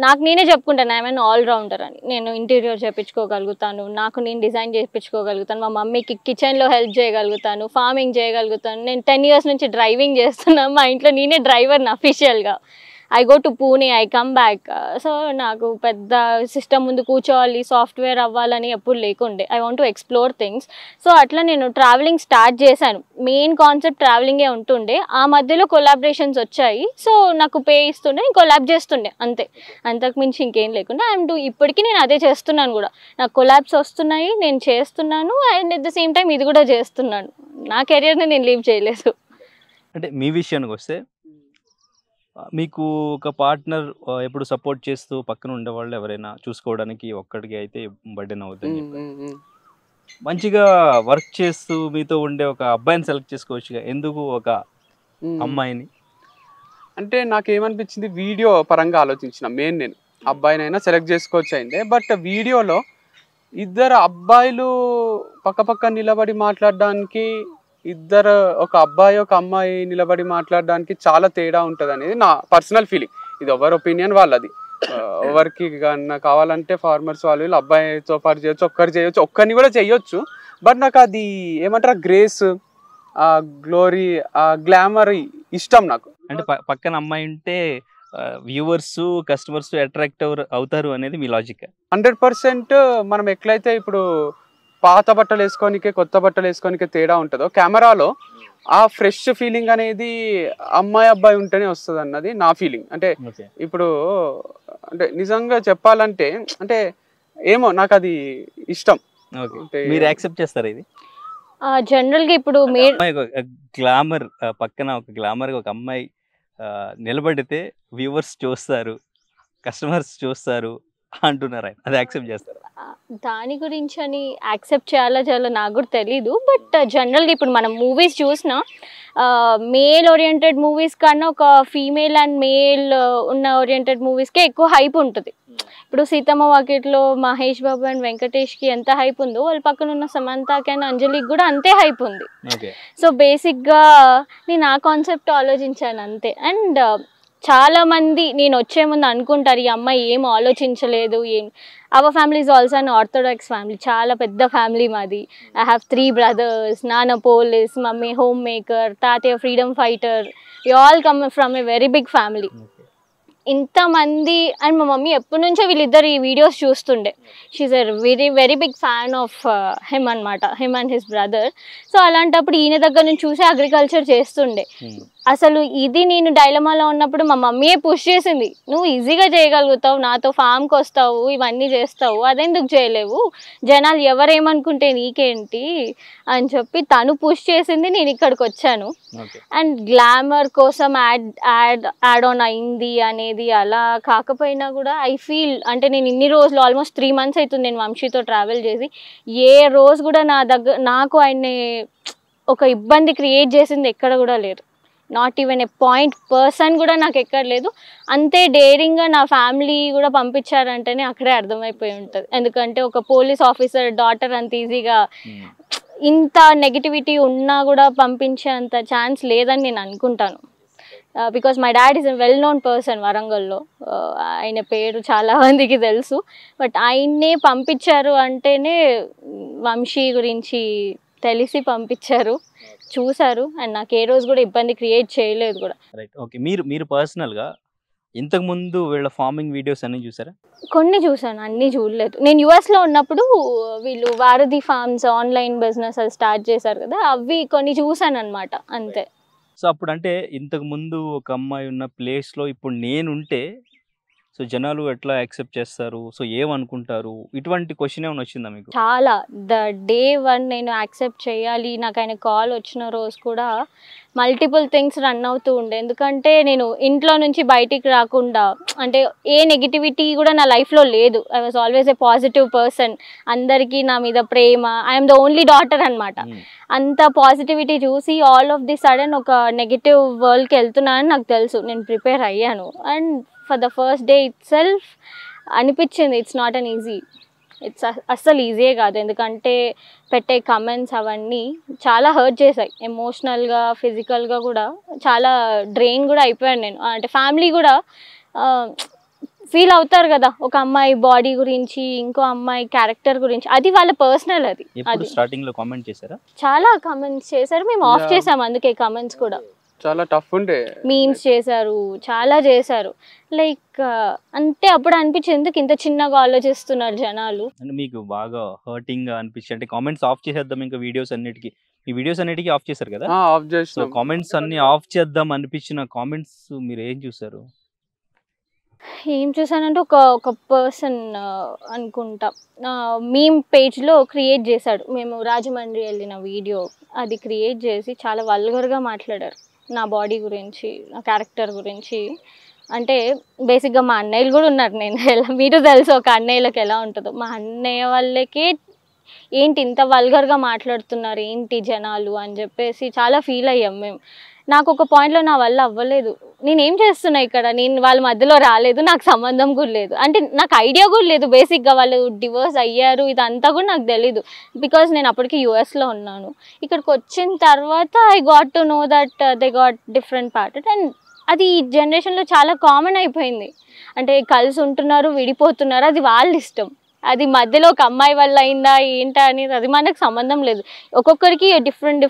నాకు నేనే చెప్పుకుంటాను ఐఎమ్ ఆల్రౌండర్ అని. నేను ఇంటీరియర్ చేయించుకోగలుగుతాను, నాకు నేను డిజైన్ చేయించుకోగలుగుతాను, మా మమ్మీకి కిచెన్లో హెల్ప్ చేయగలుగుతాను, ఫార్మింగ్ చేయగలుగుతాను. నేను 10 ఇయర్స్ నుంచి డ్రైవింగ్ చేస్తున్నాను, మా ఇంట్లో నేనే డ్రైవర్ని అఫీషియల్గా. I go to Pune, I come back. So నాకు పెద్ద సిస్టమ్ ముందు కూర్చోవాలి, సాఫ్ట్వేర్ అవ్వాలని ఎప్పుడు లేకుండే. I want to explore things. So అట్లా నేను ట్రావెలింగ్ స్టార్ట్ చేశాను. మెయిన్ కాన్సెప్ట్ ట్రావెలింగే ఉంటుండే. ఆ మధ్యలో కొలాబరేషన్స్ వచ్చాయి, సో నాకు పే ఇస్తుండే, నేను కొలాబ్ చేస్తుండే అంతే. అంతకుమించి ఇంకేం లేకుండా ఇప్పటికీ నేను అదే చేస్తున్నాను కూడా. నాకు కొలాబ్స్ వస్తున్నాయి, నేను చేస్తున్నాను, and at the same time ఇది కూడా చేస్తున్నాను. నా కెరియర్ని నేను లీవ్ చేయలేదు. అంటే మీ విషయానికి వస్తే మీకు ఒక పార్ట్నర్ ఎప్పుడు సపోర్ట్ చేస్తూ పక్కన ఉండేవాళ్ళు ఎవరైనా చూసుకోవడానికి ఒక్కడికి అయితే బర్డెన్ అవుతుంది. మంచిగా వర్క్ చేస్తూ మీతో ఉండే ఒక అబ్బాయిని సెలెక్ట్ చేసుకోవచ్చు, ఎందుకు ఒక అమ్మాయిని? అంటే నాకేమనిపించింది, వీడియో పరంగా ఆలోచించిన మెయిన్ నేను అబ్బాయినైనా సెలెక్ట్ చేసుకోవచ్చు అయిందే. బట్ వీడియోలో 2 అబ్బాయిలు పక్క నిలబడి మాట్లాడడానికి, ఒక అబ్బాయి ఒక అమ్మాయి నిలబడి మాట్లాడడానికి చాలా తేడా ఉంటుంది అనేది నా పర్సనల్ ఫీలింగ్. ఇది ఎవరి ఒపీనియన్ వాళ్ళది. ఎవరికి కావాలంటే ఫార్మర్స్ వాళ్ళు అబ్బాయితో పాటు చేయొచ్చు, ఒక్కరు చేయొచ్చు, ఒక్కరిని కూడా చేయొచ్చు. బట్ నాకు అది ఏమంటారు గ్రేస్, ఆ గ్లోరీ, ఆ గ్లామర్ ఇష్టం నాకు. అంటే పక్కన అమ్మాయి ఉంటే వ్యూవర్స్ కస్టమర్స్ అట్రాక్ట్ అవుతారు అనేది మీ లాజిక్? 100% మనం ఎట్లయితే ఇప్పుడు పాత బట్టలు వేసుకోనికే కొత్త బట్టలు వేసుకోనికే తేడా ఉంటుందో, కెమెరాలో ఆ ఫ్రెష్ ఫీలింగ్ అనేది అమ్మాయి అబ్బాయి ఉంటేనే వస్తుంది అన్నది నా ఫీలింగ్. అంటే ఇప్పుడు అంటే నిజంగా చెప్పాలంటే అంటే ఏమో నాకు అది ఇష్టం. మీరు యాక్సెప్ట్ చేస్తారా ఇది? జనరల్గా ఇప్పుడు గ్లామర్ పక్కన ఒక గ్లామర్ ఒక అమ్మాయి నిలబడితే వ్యూవర్స్ చూస్తారు, కస్టమర్స్ చూస్తారు అంటున్నారు, అది యాక్సెప్ట్ చేస్తారు? దాని గురించి అని యాక్సెప్ట్ చేయాలో నాకు కూడా తెలీదు. బట్ జనరల్గా ఇప్పుడు మనం మూవీస్ చూసినా మేల్ ఓరియంటెడ్ మూవీస్ కన్నా ఒక ఫీమేల్ అండ్ మేల్ ఉన్న ఓరియంటెడ్ మూవీస్కే ఎక్కువ హైప్ ఉంటుంది. ఇప్పుడు సీతమ్మ వాకిట్లో మహేష్ బాబు అండ్ వెంకటేష్కి ఎంత హైప్ ఉందో, వాళ్ళ పక్కన ఉన్న సమంతకి అండ్ అంజలికి కూడా అంతే హైప్ ఉంది. సో బేసిక్గా నేను ఆ కాన్సెప్ట్ ఆలోచించాను అంతే. అండ్ చాలామంది నేను వచ్చే ముందు అనుకుంటారు ఈ అమ్మాయి ఏం ఆలోచించలేదు, ఏం. Our family is also an orthodox family, చాలా పెద్ద ఫ్యామిలీ మాది. ఐ హ్యావ్ 3 brothers, నాన్న పోలీస్, మమ్మీ హోమ్ మేకర్, తాతయ్య freedom fighter. We all come from a very big family. ఇంతమంది అండ్ మా మమ్మీ ఎప్పటి నుంచో వీళ్ళిద్దరు ఈ వీడియోస్ చూస్తుండే. She a very very big fan of him అనమాట, him and his brother. So అలాంటప్పుడు ఈయన దగ్గర నుంచి చూసి అగ్రికల్చర్ చేస్తుండే. అసలు ఇది నేను డైలమాలో ఉన్నప్పుడు మా మమ్మీయే పుష్ చేసింది, నువ్వు ఈజీగా చేయగలుగుతావు, నాతో ఫామ్కి వస్తావు, ఇవన్నీ చేస్తావు, అదెందుకు చేయలేవు, జనాలు ఎవరేమనుకుంటే నీకేంటి అని చెప్పి తను పుష్ చేసింది, నేను ఇక్కడికి వచ్చాను. అండ్ గ్లామర్ కోసం యాడ్ ఆన్ అయింది అనేది అలా కాకపోయినా కూడా ఐ ఫీల్ అంటే నేను ఇన్ని రోజులు ఆల్మోస్ట్ 3 months అవుతుంది నేను వంశీతో ట్రావెల్ చేసి, ఏ రోజు కూడా నాకు ఆయన్ని ఒక ఇబ్బంది క్రియేట్ చేసింది ఎక్కడ కూడా లేదు. నాట్ ఈవెన్ ఏ పర్సన్ కూడా నాకు ఎక్కడ లేదు. అంతే డేరింగ్గా నా ఫ్యామిలీ కూడా పంపించారంటేనే అక్కడే అర్థమైపోయి ఉంటుంది. ఎందుకంటే ఒక పోలీస్ ఆఫీసర్ డాటర్ అంత ఈజీగా ఇంత నెగిటివిటీ ఉన్నా కూడా పంపించే అంత ఛాన్స్ లేదని నేను అనుకుంటాను. Because my dad is a well known person వరంగల్లో, ఆయన పేరు చాలా మందికి తెలుసు. బట్ ఆయన్నే పంపించారు అంటేనే వంశీ గురించి తెలిసి పంపించారు, చూసారు. అండ్ నాకు ఏ రోజు కూడా ఇబ్బంది క్రియేట్ చేయలేదు కూడా. Right, okay. మీరు పర్సనల్గా ఇంతకు ముందు వీళ్ళ ఫార్మింగ్ వీడియోస్ అన్ని చూసారా? కొన్ని చూసాను, అన్నీ చూడలేదు. నేను యుఎస్లో ఉన్నప్పుడు వీళ్ళు వారధి ఫార్మ్స్ ఆన్లైన్ బిజినెస్ అది స్టార్ట్ చేశారు కదా, అవి కొన్ని చూసాను అనమాట, అంతే. సో అప్పుడు అంటే ఇంతకు ముందు ఒక అమ్మాయి ఉన్న ప్లేస్లో ఇప్పుడు నేనుంటే సో జనాలు ఎట్లా యాక్సెప్ట్ చేస్తారు, సో ఏమనుకుంటారు, ఇటువంటి క్వశ్చన్ ఏమైనా వచ్చిందా మీకు? చాలా. డే 1 నేను యాక్సెప్ట్ చేయాలి, నాకు ఆయన కాల్ వచ్చిన రోజు కూడా మల్టిపుల్ థింగ్స్ రన్ అవుతూ ఉండే. ఎందుకంటే నేను ఇంట్లో నుంచి బయటికి రాకుండా, అంటే ఏ నెగిటివిటీ కూడా నా లైఫ్లో లేదు. I was always a positive person. అందరికీ నా మీద ప్రేమ, ఐఎమ్ ద ఓన్లీ డాటర్ అనమాట. అంత పాజిటివిటీ చూసి ఆల్ ఆఫ్ ది సడన్ ఒక నెగిటివ్ వరల్డ్కి వెళ్తున్నానని నాకు తెలుసు. నేను ప్రిపేర్ అయ్యాను. And for the first day itself అనిపించింది it's not an easy, it's అస్సలు ఈజీయే కాదు. ఎందుకంటే పెట్టే కమెంట్స్ అవన్నీ చాలా హర్ట్ చేశాయి, ఎమోషనల్గా ఫిజికల్గా కూడా చాలా డ్రెయిన్ కూడా అయిపోయాను నేను. అంటే ఫ్యామిలీ కూడా ఫీల్ అవుతారు కదా ఒక అమ్మాయి బాడీ గురించి, ఇంకో అమ్మాయి క్యారెక్టర్ గురించి, అది వాళ్ళ పర్సనల్. అది స్టార్టింగ్ లో కామెంట్ చేశారా? చాలా కామెంట్స్ చేశారు, మేము ఆఫ్ చేసాం అందుకే కామెంట్స్ కూడా. చాలా టఫ్ ఉండే, మీమ్స్ చేశారు, చాలా చేశారు. లైక్ అంటే అప్పుడు అనిపించింది ఎందుకు ఇంత చిన్నగా ఆలోచిస్తున్నారు జనాలు. అంటే మీకు బాగా హర్టింగ్ గా అనిపించి అంటే కామెంట్స్ ఆఫ్ చేసేద్దాం ఇంకా వీడియోస్ అన్నిటికీ, ఈ వీడియోస్ అన్నిటికీ ఆఫ్ చేశారు కదా? ఆఫ్ చేసాం. కామెంట్స్ అన్ని ఆఫ్ చేద్దాం అనిపించిన కామెంట్స్ మీరు ఏం చూసారు? ఏం చూసానంటే ఒక పర్సన్ అనుకుంటా మీమ్ పేజ్లో క్రియేట్ చేశాడు. మేము రాజమండ్రి వెళ్ళిన వీడియో అది క్రియేట్ చేసి చాలా వల్గర్గా మాట్లాడారు నా బాడీ గురించి, నా క్యారెక్టర్ గురించి. అంటే బేసిక్గా మా అన్నయ్యలు కూడా ఉన్నారు, నేను మీరు తెలుసు ఒక అన్నయ్యలకు ఎలా ఉంటుందో. మా అన్నయ్య వాళ్ళకి ఏంటి ఇంత వల్గర్గా మాట్లాడుతున్నారు ఏంటి జనాలు అని చెప్పేసి చాలా ఫీల్ అయ్యాం మేము. నాకు ఒక పాయింట్లో నా వల్ల అవ్వలేదు, నేనేం చేస్తున్నా ఇక్కడ, నేను వాళ్ళ మధ్యలో రాలేదు, నాకు సంబంధం కూడా లేదు, అంటే నాకు ఐడియా కూడా లేదు బేసిక్గా వాళ్ళు డివోర్స్ అయ్యారు ఇదంతా కూడా నాకు తెలీదు. బికాజ్ నేను అప్పటికి యూఎస్లో ఉన్నాను. ఇక్కడికి వచ్చిన తర్వాత I got to know that they got different pattern. And అది ఈ జనరేషన్లో చాలా కామన్ అయిపోయింది. అంటే కలిసి ఉంటున్నారు, విడిపోతున్నారు, అది వాళ్ళ ఇష్టం. అది మధ్యలో ఒక అమ్మాయి వల్ల అయిందా ఏంటా అనేది అది మనకు సంబంధం లేదు. ఒక్కొక్కరికి డిఫరెంట్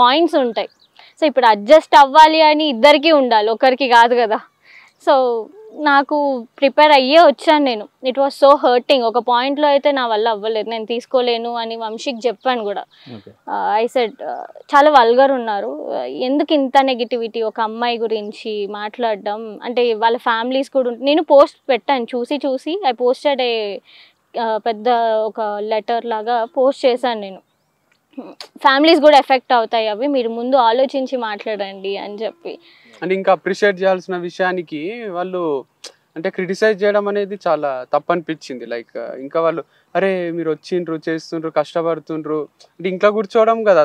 పాయింట్స్ ఉంటాయి. సో ఇప్పుడు అడ్జస్ట్ అవ్వాలి అని ఇద్దరికి ఉండాలి, ఒకరికి కాదు కదా. సో నాకు ప్రిపేర్ అయ్యే వచ్చాను నేను. It was so hurting. ఒక పాయింట్లో అయితే నా వల్ల అవ్వలేదు, నేను తీసుకోలేను అని వంశీకి చెప్పాను కూడా. ఐ సెడ్ చాలా వల్గర్ ఉన్నారు, ఎందుకు ఇంత నెగిటివిటీ ఒక అమ్మాయి గురించి మాట్లాడడం అంటే. వాళ్ళ ఫ్యామిలీస్ కూడా నేను పోస్ట్ పెట్టాను, చూసి ఐ పోస్టెడ్ ఏ పెద్ద ఒక లెటర్ లాగా పోస్ట్ చేశాను నేను. ఫ్యామిలీస్ కూడా ఎఫెక్ట్ అవుతాయి అవి, మీరు ముందు ఆలోచించి మాట్లాడండి అని చెప్పి. అండ్ ఇంకా అప్రిషియేట్ చేయాల్సిన విషయానికి వాళ్ళు అంటే క్రిటిసైజ్ చేయడం అనేది చాలా తప్పు అనిపించింది. లైక్ ఇంకా వాళ్ళు అరే మీరు వచ్చిండ్రు చేస్తుండ్రు కష్టపడుతుండ్రు అంటే ఇంట్లో కూర్చోవడం కదా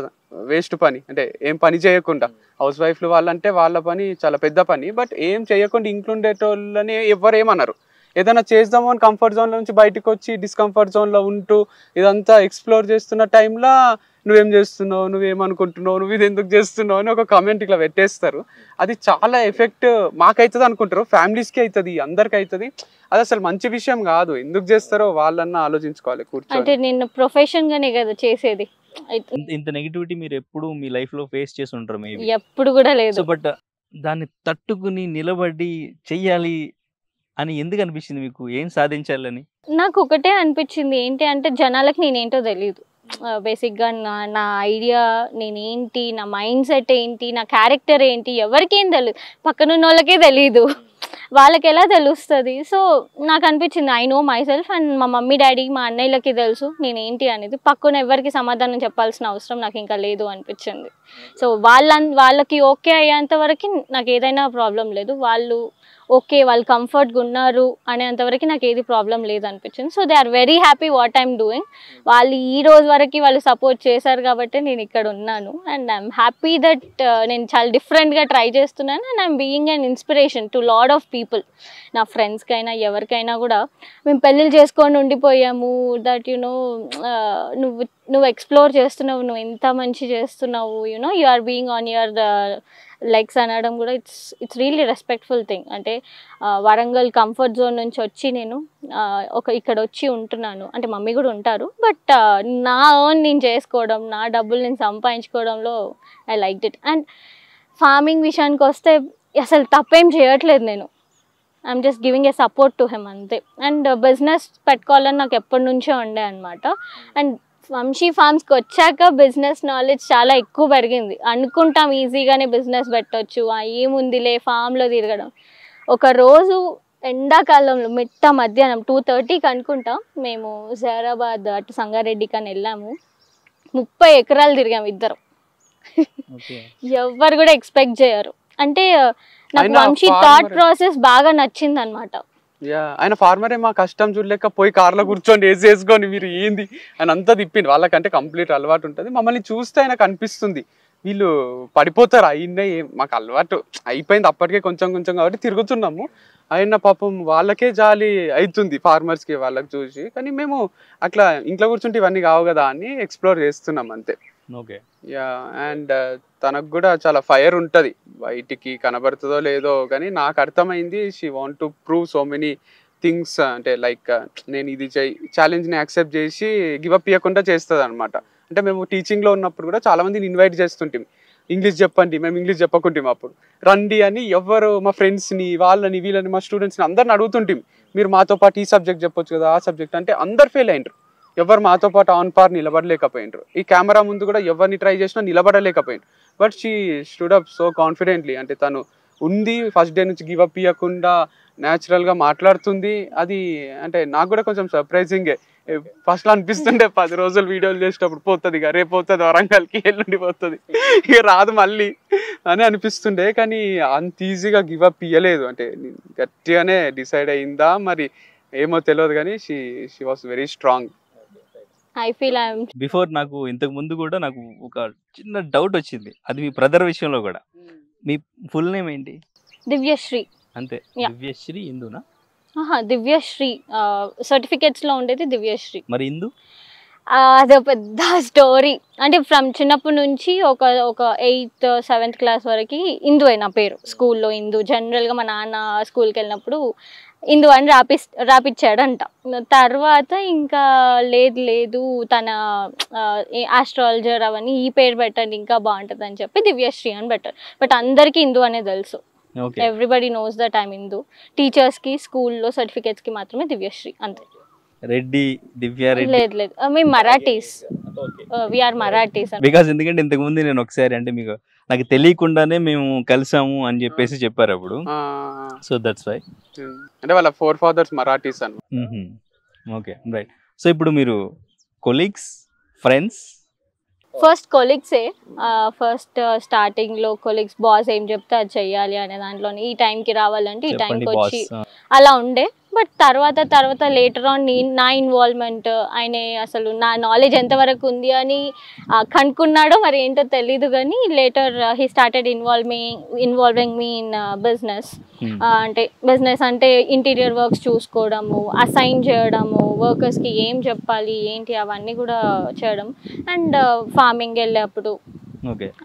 వేస్ట్ పని, అంటే ఏం పని చేయకుండా. హౌస్ వైఫ్లు వాళ్ళంటే వాళ్ళ పని చాలా పెద్ద పని, బట్ ఏం చేయకుండా ఇంట్లో ఉండేటోళ్ళని ఎవరు ఏమన్నారు. ఏదైనా చేద్దాము అని కంఫర్ట్ జోన్లో నుంచి బయటకు వచ్చి డిస్కంఫర్ట్ జోన్లో ఉంటూ ఇదంతా ఎక్స్ప్లోర్ చేస్తున్న టైంలో నువ్వేం చేస్తున్నావు, నువ్వేమనుకుంటున్నావు, నువ్వు ఇది ఎందుకు చేస్తున్నావు అని ఒక కామెంట్ ఇట్లా పెట్టేస్తారు. అది చాలా ఎఫెక్ట్ మాకైతుంది అనుకుంటారు, ఫ్యామిలీస్కి అవుతుంది, అందరికి అవుతుంది. అది అసలు మంచి విషయం కాదు. ఎందుకు చేస్తారో వాళ్ళన్నా ఆలోచించుకోవాలి కూర్చొని. అంటే నేను ప్రొఫెషన్ గానే కదా చేసేది. ఇంత నెగిటివిటీ మీరు ఎప్పుడు మీ లైఫ్ లో ఫేస్ చేసి ఉంటారు మేబీ. ఎప్పుడు కూడా లేదు. బట్ దాన్ని తట్టుకుని నిలబడి చెయ్యాలి అని ఎందుకు అనిపించింది మీకు? ఏం సాధించాలని? నాకు ఒకటే అనిపించింది, ఏంటి అంటే జనాలకు నేనేంటో తెలియదు. బేసిక్గా నా ఐడియా నేనేంటి, నా మైండ్ సెట్ ఏంటి, నా క్యారెక్టర్ ఏంటి ఎవరికేం తెలియదు, పక్కనున్న వాళ్ళకే తెలీదు, వాళ్ళకి ఎలా తెలుస్తుంది. సో నాకు అనిపించింది I know my self and మా మమ్మీ డాడీ మా అన్నయ్యలకి తెలుసు నేనేంటి అనేది. పక్కన ఎవరికి సమాధానం చెప్పాల్సిన అవసరం నాకు ఇంకా లేదు అనిపించింది. సో వాళ్ళకి ఓకే అయ్యేంత వరకు నాకు ఏదైనా ప్రాబ్లం లేదు, వాళ్ళు ఓకే వాళ్ళు కంఫర్ట్గా ఉన్నారు అనేంతవరకు నాకు ఏది ప్రాబ్లం లేదు అనిపించింది. So they are very happy what I'm doing. వాళ్ళు ఈ రోజు వరకు వాళ్ళు సపోర్ట్ చేశారు కాబట్టి నేను ఇక్కడ ఉన్నాను అండ్ ఐఎమ్ హ్యాపీ దట్ నేను చాలా డిఫరెంట్గా ట్రై చేస్తున్నాను and I'm being and inspiration to lot of people. నా ఫ్రెండ్స్కైనా ఎవరికైనా కూడా మేము పెళ్ళిళ్ళు చేసుకొని ఉండిపోయాము, దట్ యునో నువ్వు ఎక్స్ప్లోర్ చేస్తున్నావు, నువ్వు ఎంత మంచి చేస్తున్నావు, you know you are being on your legs అనడం కూడా ఇట్స్ రియల్లీ రెస్పెక్ట్ఫుల్ థింగ్. అంటే వరంగల్ కంఫర్ట్ జోన్ నుంచి వచ్చి నేను ఇక్కడ వచ్చి ఉంటున్నాను అంటే మమ్మీ కూడా ఉంటారు, బట్ నా ఓన్ నేను చేసుకోవడం, నా డబ్బులు నేను సంపాదించుకోవడంలో I like it. And farming విషయానికి వస్తే అసలు తప్పేం చేయట్లేదు నేను, I'm just giving a support to him అంతే. అండ్ బిజినెస్ పెట్టుకోవాలని నాకు ఎప్పటి నుంచో ఉండే అనమాట. అండ్ వంశీ ఫార్మ్స్కి వచ్చాక బిజినెస్ నాలెడ్జ్ చాలా ఎక్కువ పెరిగింది. అనుకుంటాం ఈజీగానే బిజినెస్ పెట్టవచ్చు, ఏముందిలే ఫామ్లో తిరగడం. ఒక రోజు ఎండాకాలంలో మిట్ట మధ్యాహ్నం 2:30కి అనుకుంటాం మేము జైరాబాద్ అటు సంగారెడ్డికి అని వెళ్ళాము. 30 ఎకరాలు తిరిగాము ఇద్దరం. ఎవరు కూడా ఎక్స్పెక్ట్ చేయరు. అంటే నాకు వంశీ థాట్ ప్రాసెస్ బాగా నచ్చింది అనమాట. ఆయన ఫార్మరే, మా కష్టం చూడలేక పోయి కార్లో కూర్చొని వేసుకొని మీరు ఏంది ఆయన అంతా తిప్పింది. వాళ్ళకంటే కంప్లీట్ అలవాటు ఉంటుంది. మమ్మల్ని చూస్తే ఆయనకు అనిపిస్తుంది వీళ్ళు పడిపోతారు, అయినా మాకు అలవాటు అయిపోయింది అప్పటికే కొంచెం కొంచెం కాబట్టి తిరుగుతున్నాము. ఆయన పాపం వాళ్ళకే జాలి అవుతుంది ఫార్మర్స్కి వాళ్ళకి చూసి, కానీ మేము అట్లా ఇంట్లో కూర్చుంటే ఇవన్నీ కావు కదా అని ఎక్స్ప్లోర్ చేస్తున్నాం అంతే. Okay yeah. అండ్ తనకు కూడా చాలా ఫైర్ ఉంటుంది, బయటికి కనబడుతుందో లేదో కానీ నాకు అర్థమైంది she want to prove so many things. అంటే లైక్ నేను ఇది ఛాలెంజ్ని యాక్సెప్ట్ చేసి గివప్ ఇవ్వకుండా చేస్తుంది అనమాట. అంటే మేము టీచింగ్లో ఉన్నప్పుడు కూడా చాలా మందిని ఇన్వైట్ చేస్తుంటాం, ఇంగ్లీష్ చెప్పండి, మేము ఇంగ్లీష్ చెప్పకుంటాం అప్పుడు రండి అని. ఎవరు మా ఫ్రెండ్స్ని వాళ్ళని వీళ్ళని మా స్టూడెంట్స్ని అందరిని అడుగుతుంటాం, మీరు మాతో పాటు ఈ సబ్జెక్ట్ చెప్పొచ్చు కదా ఆ సబ్జెక్ట్ అంటే. అందరు ఫెయిల్ అయినరు, ఎవరు మాతో పాటు ఆన్ పార్ నిలబడలేకపోయినరు. ఈ కెమెరా ముందు కూడా ఎవరిని ట్రై చేసినా నిలబడలేకపోయినారు. But she stood up so confidently. అంటే తను ఉంది ఫస్ట్ డే నుంచి గివ్ అప్ ఇవ్వకుండా న్యాచురల్గా మాట్లాడుతుంది. అది అంటే నాకు కూడా కొంచెం సర్ప్రైజింగే. ఫస్ట్లో అనిపిస్తుండే 10 రోజులు వీడియోలు చేసేటప్పుడు పోతుంది ఇక రేపు పోతుంది వరంగల్కి, ఎల్లుండి పోతుంది ఇక రాదు మళ్ళీ అని అనిపిస్తుండే. కానీ అంత ఈజీగా గివ్ అప్ ఇవ్వలేదు, అంటే గట్టిగానే డిసైడ్ అయిందా మరి ఏమో తెలియదు కానీ she was very strong. Before నాకు ఇంతకు ముందు కూడా నాకు ఒక చిన్న డౌట్ వచ్చింది, అది మీ బ్రదర్ విషయంలో కూడా. మీ ఫుల్ నేమ్ ఏంటి? దివ్యశ్రీ. అంతే, దివ్యశ్రీ ఇందునా? దివ్యశ్రీ సర్టిఫికేట్స్ లో ఉండేది దివ్యశ్రీ. మరి ఇందు? అదే పెద్ద స్టోరీ. అంటే ఫ్రమ్ చిన్నప్పటి నుంచి ఒక 8th 7th క్లాస్ వరకు ఇందు అయిన పేరు స్కూల్లో ఇందు. జనరల్గా మా నాన్న స్కూల్కి వెళ్ళినప్పుడు ఇందు అని రాపిచ్చాడంట. తర్వాత ఇంకా లేదు తన ఆస్ట్రాలజర్ అవన్నీ ఈ పేరు పెట్టండి ఇంకా బాగుంటుంది అని చెప్పి దివ్యశ్రీ అని పెట్టారు. బట్ అందరికీ ఇందు అనే తెలుసు. ఎవ్రీబడి నోస్ దట్ ఐమ్ ఇందు. టీచర్స్కి స్కూల్లో సర్టిఫికేట్స్కి మాత్రమే దివ్యశ్రీ అంతే. రెడ్డి దివ్య రెడ్డి లేదు మేము మరాఠీస్, వీఆర్ మరాఠీస్. బికాస్ ఎందుకంటే ఇంతకుముందు నేను ఒకసారి అంటే మీకు నాకు తెలియకుండానే మేము కలిసాము అని చెప్పేసి చెప్పారు అప్పుడు. సో దట్స్ వై అంటే వాళ్ళ ఫోర్ ఫాదర్స్ మరాఠీస్ అన్న. Okay right. సో ఇప్పుడు మీరు కొలీగ్స్, ఫ్రెండ్స్? ఫస్ట్ కొలీగ్సే. ఫస్ట్ స్టార్టింగ్ లో కొలీగ్స్, బాస్ ఏం చెప్తే అది చెయ్యాలి అనే దాంట్లో ఈ టైంకి రావాలంటే ఈ టైంకి వచ్చి అలా ఉండే. బట్ తర్వాత లేటర్ ఆన్ నా ఇన్వాల్వ్మెంట్, ఆయన అసలు నా నాలెడ్జ్ ఎంతవరకు ఉంది అని కనుక్కున్నాడో మరి ఏంటో తెలీదు కానీ later he started involving me in business. అంటే బిజినెస్ అంటే ఇంటీరియర్ వర్క్స్ చూసుకోవడము, అసైన్ చేయడము, వర్కర్స్కి ఏం చెప్పాలి ఏంటి అవన్నీ కూడా చేయడం. అండ్ ఫార్మింగ్ వెళ్ళేప్పుడు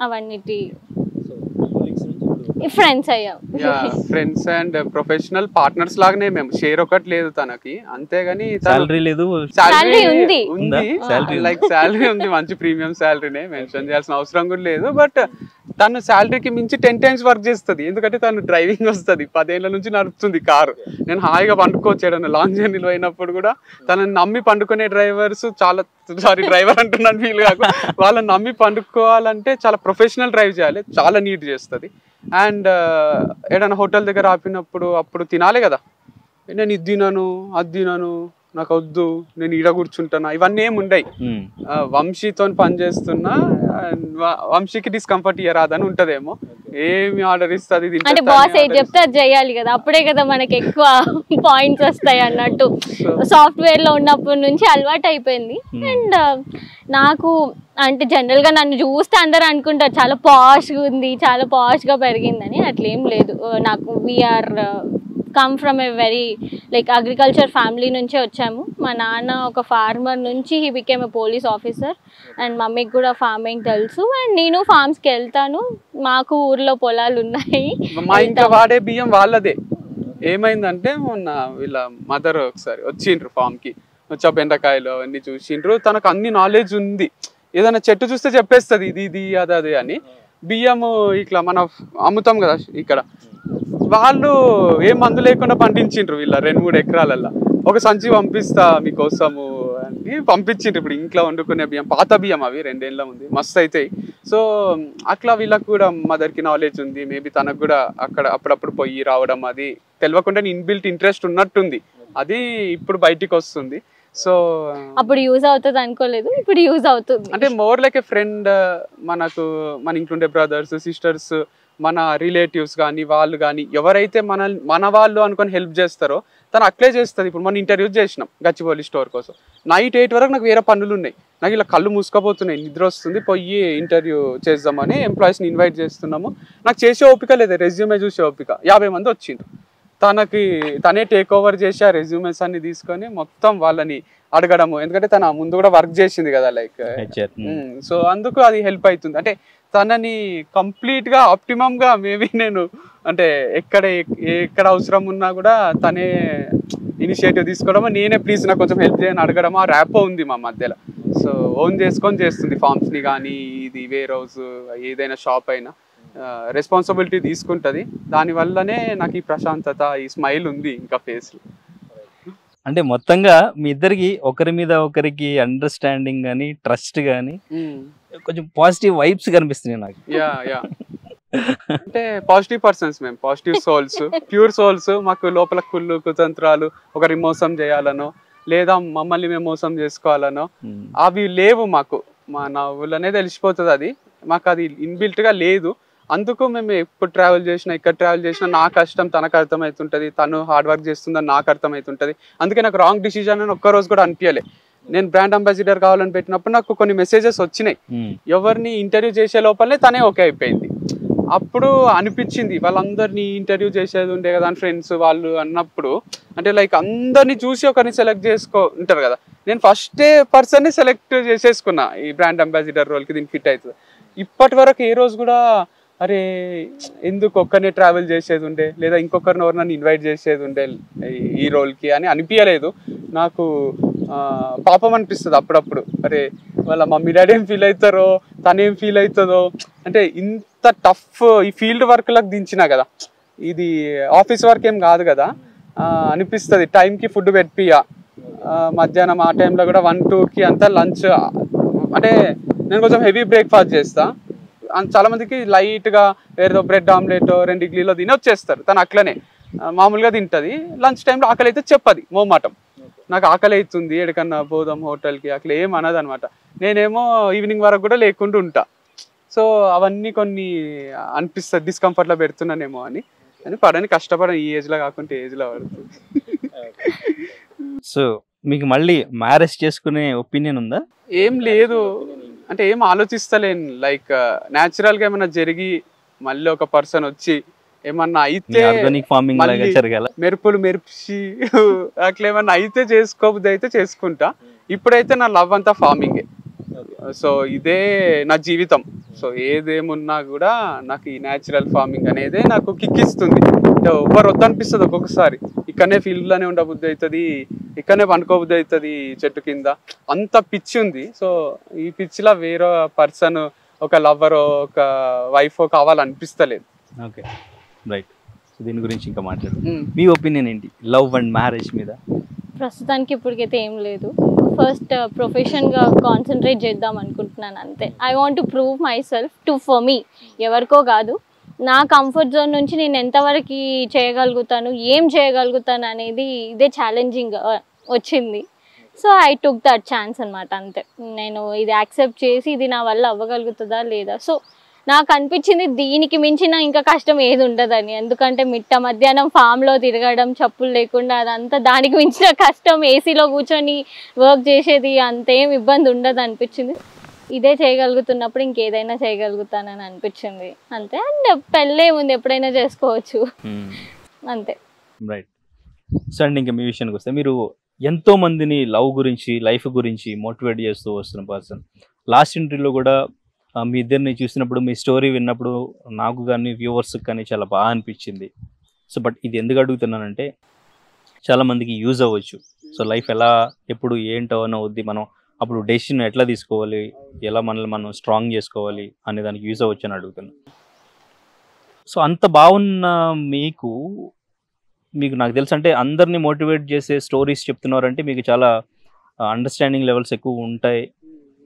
అవన్నిటి ఫ్రెండ్స్ అయ్యాం. ఫ్రెండ్స్ అండ్ ప్రొఫెషనల్ పార్ట్నర్స్ లాగానే మేము. షేర్ ఒకటి లేదు తనకి, అంతేగాని సాలరీ లేదు. సాలరీ ఉంది, లైక్ సాలరీ ఉంది, మంచి ప్రీమియం సాలరీనే, మెన్షన్ చేయాల్సిన అవసరం కూడా లేదు. బట్ తను శాలరీకి మించి 10 times వర్క్ చేస్తుంది. ఎందుకంటే తను డ్రైవింగ్ వస్తుంది, 10 ఏళ్ల నుంచి నడుపుతుంది కారు. నేను హాయిగా పండుకోవచ్చాడు లాంగ్ జర్నీలో అయినప్పుడు కూడా. తనని నమ్మి పండుకునే డ్రైవర్స్ చాలా, సారీ డ్రైవర్ అంటున్నాను ఫీల్ కాకు, వాళ్ళని నమ్మి పండుకోవాలంటే చాలా ప్రొఫెషనల్ డ్రైవ్ చేయాలి, చాలా నీట్ చేస్తుంది. అండ్ ఏదైనా హోటల్ దగ్గర ఆపినప్పుడు అప్పుడు తినాలి కదా, నేను ఇది తినాను అది తినాను నాకు వద్దు నేను ఈడ కూర్చుంటున్నా ఇవన్నీ ఏమి ఉండయి. వంశీతో పనిచేస్తున్నా, వంశీకి డిస్కంఫర్ట్ ఇయ్యరాదని ఉంటదేమో, ఏమి ఆర్డర్ ఇస్తుంది అంటే బాస్ ఏం చెప్తే అది చేయాలి కదా, అప్పుడే కదా మనకి ఎక్కువ పాయింట్స్ వస్తాయి అన్నట్టు. సాఫ్ట్వేర్ లో ఉన్నప్పటి నుంచి అలవాటు అయిపోయింది. అండ్ నాకు అంటే జనరల్ గా నన్ను చూస్తే అందరూ అనుకుంటారు చాలా పాష్గా ఉంది, చాలా పాష్గా పెరిగిందని. అట్లేం లేదు. నాకు we're come from a very like agriculture family నుంచే వచ్చాము. మా నాన్న ఒక ఫార్మర్ నుంచి he became a police officer. And మమ్మీకి కూడా ఫార్మింగ్ తెలుసు. అండ్ నేను ఫార్మ్స్కి వెళ్తాను, మాకు ఊర్లో పొలాలు ఉన్నాయి. మా ఇంకా వాడే బియ్యం వాళ్ళదే. ఏమైందంటే మొన్న వీళ్ళ మదర్ ఒకసారి వచ్చిండ్రు ఫామ్కి, వచ్చా బెండకాయలు అవన్నీ చూసిండ్రు. తనకు అన్ని నాలెడ్జ్ ఉంది, ఏదైనా చెట్టు చూస్తే చెప్పేస్తుంది ఇది ఇది అదే అని. బియ్యము ఇట్లా మనం అమ్ముతాం కదా ఇక్కడ, వాళ్ళు ఏ మందు లేకుండా పండించిండ్రు వీళ్ళ 2-3 ఎకరాలల్లో. ఒక సంచి పంపిస్తా మీకోసము అని పంపించిండ్రు. ఇప్పుడు ఇంట్లో వండుకునే బియ్యం, పాత బియ్యం అవి 2 ఏళ్ళ ఉంది, మస్తు అవుతాయి. సో అట్లా వీళ్ళకి కూడా మదర్కి నాలెడ్జ్ ఉంది. మేబీ తనకు కూడా అక్కడ అప్పుడప్పుడు పోయి రావడం అది తెలియకుండా ఇన్బిల్ట్ ఇంట్రెస్ట్ ఉన్నట్టుంది, అది ఇప్పుడు బయటికి వస్తుంది. సో అప్పుడు యూజ్ అవుతుంది అనుకోలేదు, ఇప్పుడు యూజ్ అవుతుంది. అంటే మోర్ లైక్ ఏ ఫ్రెండ్. మనకు మన ఇంట్లో ఉండే బ్రదర్స్ సిస్టర్స్, మన రిలేటివ్స్ కానీ వాళ్ళు కానీ ఎవరైతే మన వాళ్ళు అనుకొని హెల్ప్ చేస్తారో తను అట్లే చేస్తుంది. ఇప్పుడు మనం ఇంటర్వ్యూ చేసినాం గచ్చిబౌలి స్టోర్ కోసం, నైట్ 8 వరకు నాకు వేరే పనులు ఉన్నాయి, నాకు ఇలా కళ్ళు మూసుకపోతున్నాయి, నిద్ర వస్తుంది, పోయి ఇంటర్వ్యూ చేద్దామని ఎంప్లాయీస్ని ఇన్వైట్ చేస్తున్నాము. నాకు చేసే ఓపిక లేదు, రెజ్యూమే చూసే ఓపిక. 50 మంది వచ్చిండ్రు, తనే టేక్ ఓవర్ చేసి ఆ రెజ్యూమెస్ అన్ని తీసుకొని మొత్తం వాళ్ళని అడగడము. ఎందుకంటే తన ముందు కూడా వర్క్ చేసింది కదా లైక్, సో అందుకు అది హెల్ప్ అవుతుంది. అంటే తనని కంప్లీట్ గా ఆప్టిమమ్ గా మేబీ నేను అంటే ఎక్కడ అవసరం ఉన్నా కూడా తనే ఇనిషియేటివ్ తీసుకోవడమో, నేనే ప్లీజ్ నాకు కొంచెం హెల్ప్ చేయని అడగడమో, ఆ ర్యాపో ఉంది మా మధ్యలో. సో ఓన్ చేసుకొని చేస్తుంది ఫార్మ్స్ ని కానీ, ఇది వేర్ హౌస్ ఏదైనా షాప్ అయినా రెస్పాన్సిబిలిటీ తీసుకుంటుంది. దానివల్లనే నాకు ఈ ప్రశాంతత, ఈ స్మైల్ ఉంది ఇంకా ఫేస్ లో. అంటే మొత్తంగా మీ ఇద్దరికి ఒకరి మీద ఒకరికి అండర్స్టాండింగ్ కానీ ట్రస్ట్ కానీ కొంచెం పాజిటివ్ వైబ్స్ కనిపిస్తున్నాయి నాకు. అంటే పాజిటివ్ పర్సన్స్ మేము, పాజిటివ్ సోల్స్, ప్యూర్ సోల్స్. మాకు లోపల కుళ్ళు కుతంత్రాలు, ఒకరి మోసం చేయాలనో లేదా మమ్మల్ని మేము మోసం చేసుకోవాలనో అవి లేవు మాకు. మా నవ్వులనే తెలిసిపోతుంది అది, మాకు అది ఇన్బిల్ట్ గా లేదు. అందుకు మేము ఎప్పుడు ట్రావెల్ చేసినా, ఇక్కడ ట్రావెల్ చేసినా నా కష్టం తనకు అర్థమవుతుంటుంది, తను హార్డ్ వర్క్ చేస్తుందని నాకు అర్థమవుతుంటుంది. అందుకే నాకు రాంగ్ డిసిజన్ అని ఒక్కరోజు కూడా అనిపించలే. నేను బ్రాండ్ అంబాసిడర్ కావాలని పెట్టినప్పుడు నాకు కొన్ని మెసేజెస్ వచ్చినాయి, ఎవరిని ఇంటర్వ్యూ చేసే లోపలనే తనే ఓకే అయిపోయింది. అప్పుడు అనిపించింది వాళ్ళందరినీ ఇంటర్వ్యూ చేసేది ఉండే కదా ఫ్రెండ్స్ వాళ్ళు అన్నప్పుడు, అంటే లైక్ అందరినీ చూసి ఒకరిని సెలెక్ట్ ఉంటారు కదా, నేను ఫస్ట్ పర్సన్ని సెలెక్ట్ చేసేసుకున్నా ఈ బ్రాండ్ అంబాసిడర్ రోల్కి, దీనికి ఫిట్ అవుతుంది. ఇప్పటి వరకు ఏ రోజు కూడా అరే ఎందుకు ఒక్కనే ట్రావెల్ చేసేది ఉండే, లేదా ఇంకొకరిని ఎవరినైనా ఇన్వైట్ చేసేది ఉండే ఈ రోల్కి అని అనిపించలేదు నాకు. పాపం అనిపిస్తుంది అప్పుడప్పుడు, అరే వాళ్ళ మమ్మీ డాడీ ఏం ఫీల్ అవుతారో, తనేం ఫీల్ అవుతుందో. అంటే ఇంత టఫ్ ఈ ఫీల్డ్ వర్క్లకు దించినా కదా, ఇది ఆఫీస్ వర్క్ ఏం కాదు కదా అనిపిస్తుంది. టైంకి ఫుడ్ పెట్టియా, మధ్యాహ్నం ఆ టైంలో కూడా 1-2కి అంతా లంచ్. అంటే నేను కొంచెం హెవీ బ్రేక్ఫాస్ట్ చేస్తా, చాలా మందికి లైట్గా ఏదో బ్రెడ్ ఆమ్లెట్ 2 ఇడ్లీలో తిని వచ్చేస్తారు. తను అట్లనే మామూలుగా తింటుంది. లంచ్ టైంలో ఆకలి అయితే చెప్పది మోమాటం, నాకు ఆకలి అవుతుంది ఎక్కడికన్నా పోదాం హోటల్కి, అట్లా ఏం అనదు అనమాట. నేనేమో ఈవినింగ్ వరకు కూడా లేకుండా ఉంటా. సో అవన్నీ కొన్ని అనిపిస్తుంది డిస్కంఫర్ట్లో పెడుతున్నానేమో అని. పడని కష్టపడని ఈ ఏజ్లో కాకుండా ఏజ్లో పడుతుంది. సో మీకు మళ్ళీ మ్యారేజ్ చేసుకునే ఒపీనియన్ ఉందా? ఏం లేదు, అంటే ఏం ఆలోచిస్తలేను. లైక్ న్యాచురల్గా ఏమన్నా జరిగి మళ్ళీ ఒక పర్సన్ వచ్చి ఏమన్నా అయితే మెరుపులు మెరిపి అట్లా ఏమన్నా అయితే చేసుకోబుద్ది అయితే చేసుకుంటా. ఇప్పుడైతే నా లవ్ అంతా ఫార్మింగే. సో ఇదే నా జీవితం. సో ఏదేమున్నా కూడా నాకు ఈ న్యాచురల్ ఫార్మింగ్ అనేదే నాకు కిక్ ఇస్తుంది. అంటే ఎవరు వద్దనిపిస్తుంది ఒక్కొక్కసారి, ఇక్కడనే ఫీల్డ్లోనే ఉండబుద్ధి అవుతుంది, ఇక్కడనే పండుకోబుద్ధి అవుతుంది చెట్టు కింద, అంత పిచ్చి ఉంది. సో ఈ పిచ్చిలో వేరే పర్సన్, ఒక లవ్వరో ఒక వైఫో కావాలనిపిస్తలేదు. Okay right. సో దీని గురించి ఇంకా మాట్లాడు, మీ ఒపీనియన్ ఏంటి లవ్ అండ్ మ్యారేజ్ మీద? ప్రస్తుతానికి ఇప్పటికైతే ఏం లేదు. ఫస్ట్ ప్రొఫెషన్గా కాన్సన్ట్రేట్ చేద్దాం అనుకుంటున్నాను అంతే. I want to prove my self for me, ఎవరికో కాదు. నా కంఫర్ట్ జోన్ నుంచి నేను ఎంతవరకు చేయగలుగుతాను, ఏం చేయగలుగుతాను అనేది ఇదే ఛాలెంజింగ్ వచ్చింది. So I took that chance అనమాట అంతే. నేను ఇది యాక్సెప్ట్ చేసి ఇది నా వల్ల అవ్వగలుగుతుందా లేదా. సో నాకు అనిపించింది దీనికి మించిన ఇంకా కష్టం ఏది ఉండదని. ఎందుకంటే మిట్ట మధ్యాహ్నం ఫామ్లో తిరగడం చెప్పులు లేకుండా, అదంతా దానికి మించిన కష్టం. ఏసీలో కూర్చొని వర్క్ చేసేది అంతేం ఇబ్బంది ఉండదు అనిపించింది. ఇదే చేయగలుగుతున్నప్పుడు ఇంకేదైనా చేయగలుగుతానని అనిపించింది అంతే. అండ్ పెళ్ళే ఉంది, ఎప్పుడైనా చేసుకోవచ్చు అంతే. రైట్. సో అండ్ ఇంకా మీ విషయానికి వస్తే, మీరు ఎంతో మందిని లవ్ గురించి, లైఫ్ గురించి మోటివేట్ చేస్తూ వస్తున్న పర్సన్. లాస్ట్ ఇంటర్వ్యూలో కూడా మీ ఇద్దరిని చూసినప్పుడు, మీ స్టోరీ విన్నప్పుడు నాకు కానీ వ్యూవర్స్కి కానీ చాలా బాగా అనిపించింది. సో బట్ ఇది ఎందుకు అడుగుతున్నానంటే, చాలామందికి యూజ్ అవ్వచ్చు. సో లైఫ్ ఎలా ఎప్పుడు ఏంటో అని అవుద్ది, మనం అప్పుడు డెసిషన్ ఎట్లా తీసుకోవాలి, ఎలా మనల్ని మనం స్ట్రాంగ్ చేసుకోవాలి అనే దానికి యూజ్ అవ్వచ్చు అని అడుగుతున్నాను. సో అంత బాగున్న మీకు నాకు తెలుసు, అంటే అందరినీ మోటివేట్ చేసే స్టోరీస్ చెప్తున్నారంటే మీకు చాలా అండర్స్టాండింగ్ లెవెల్స్ ఎక్కువ ఉంటాయి,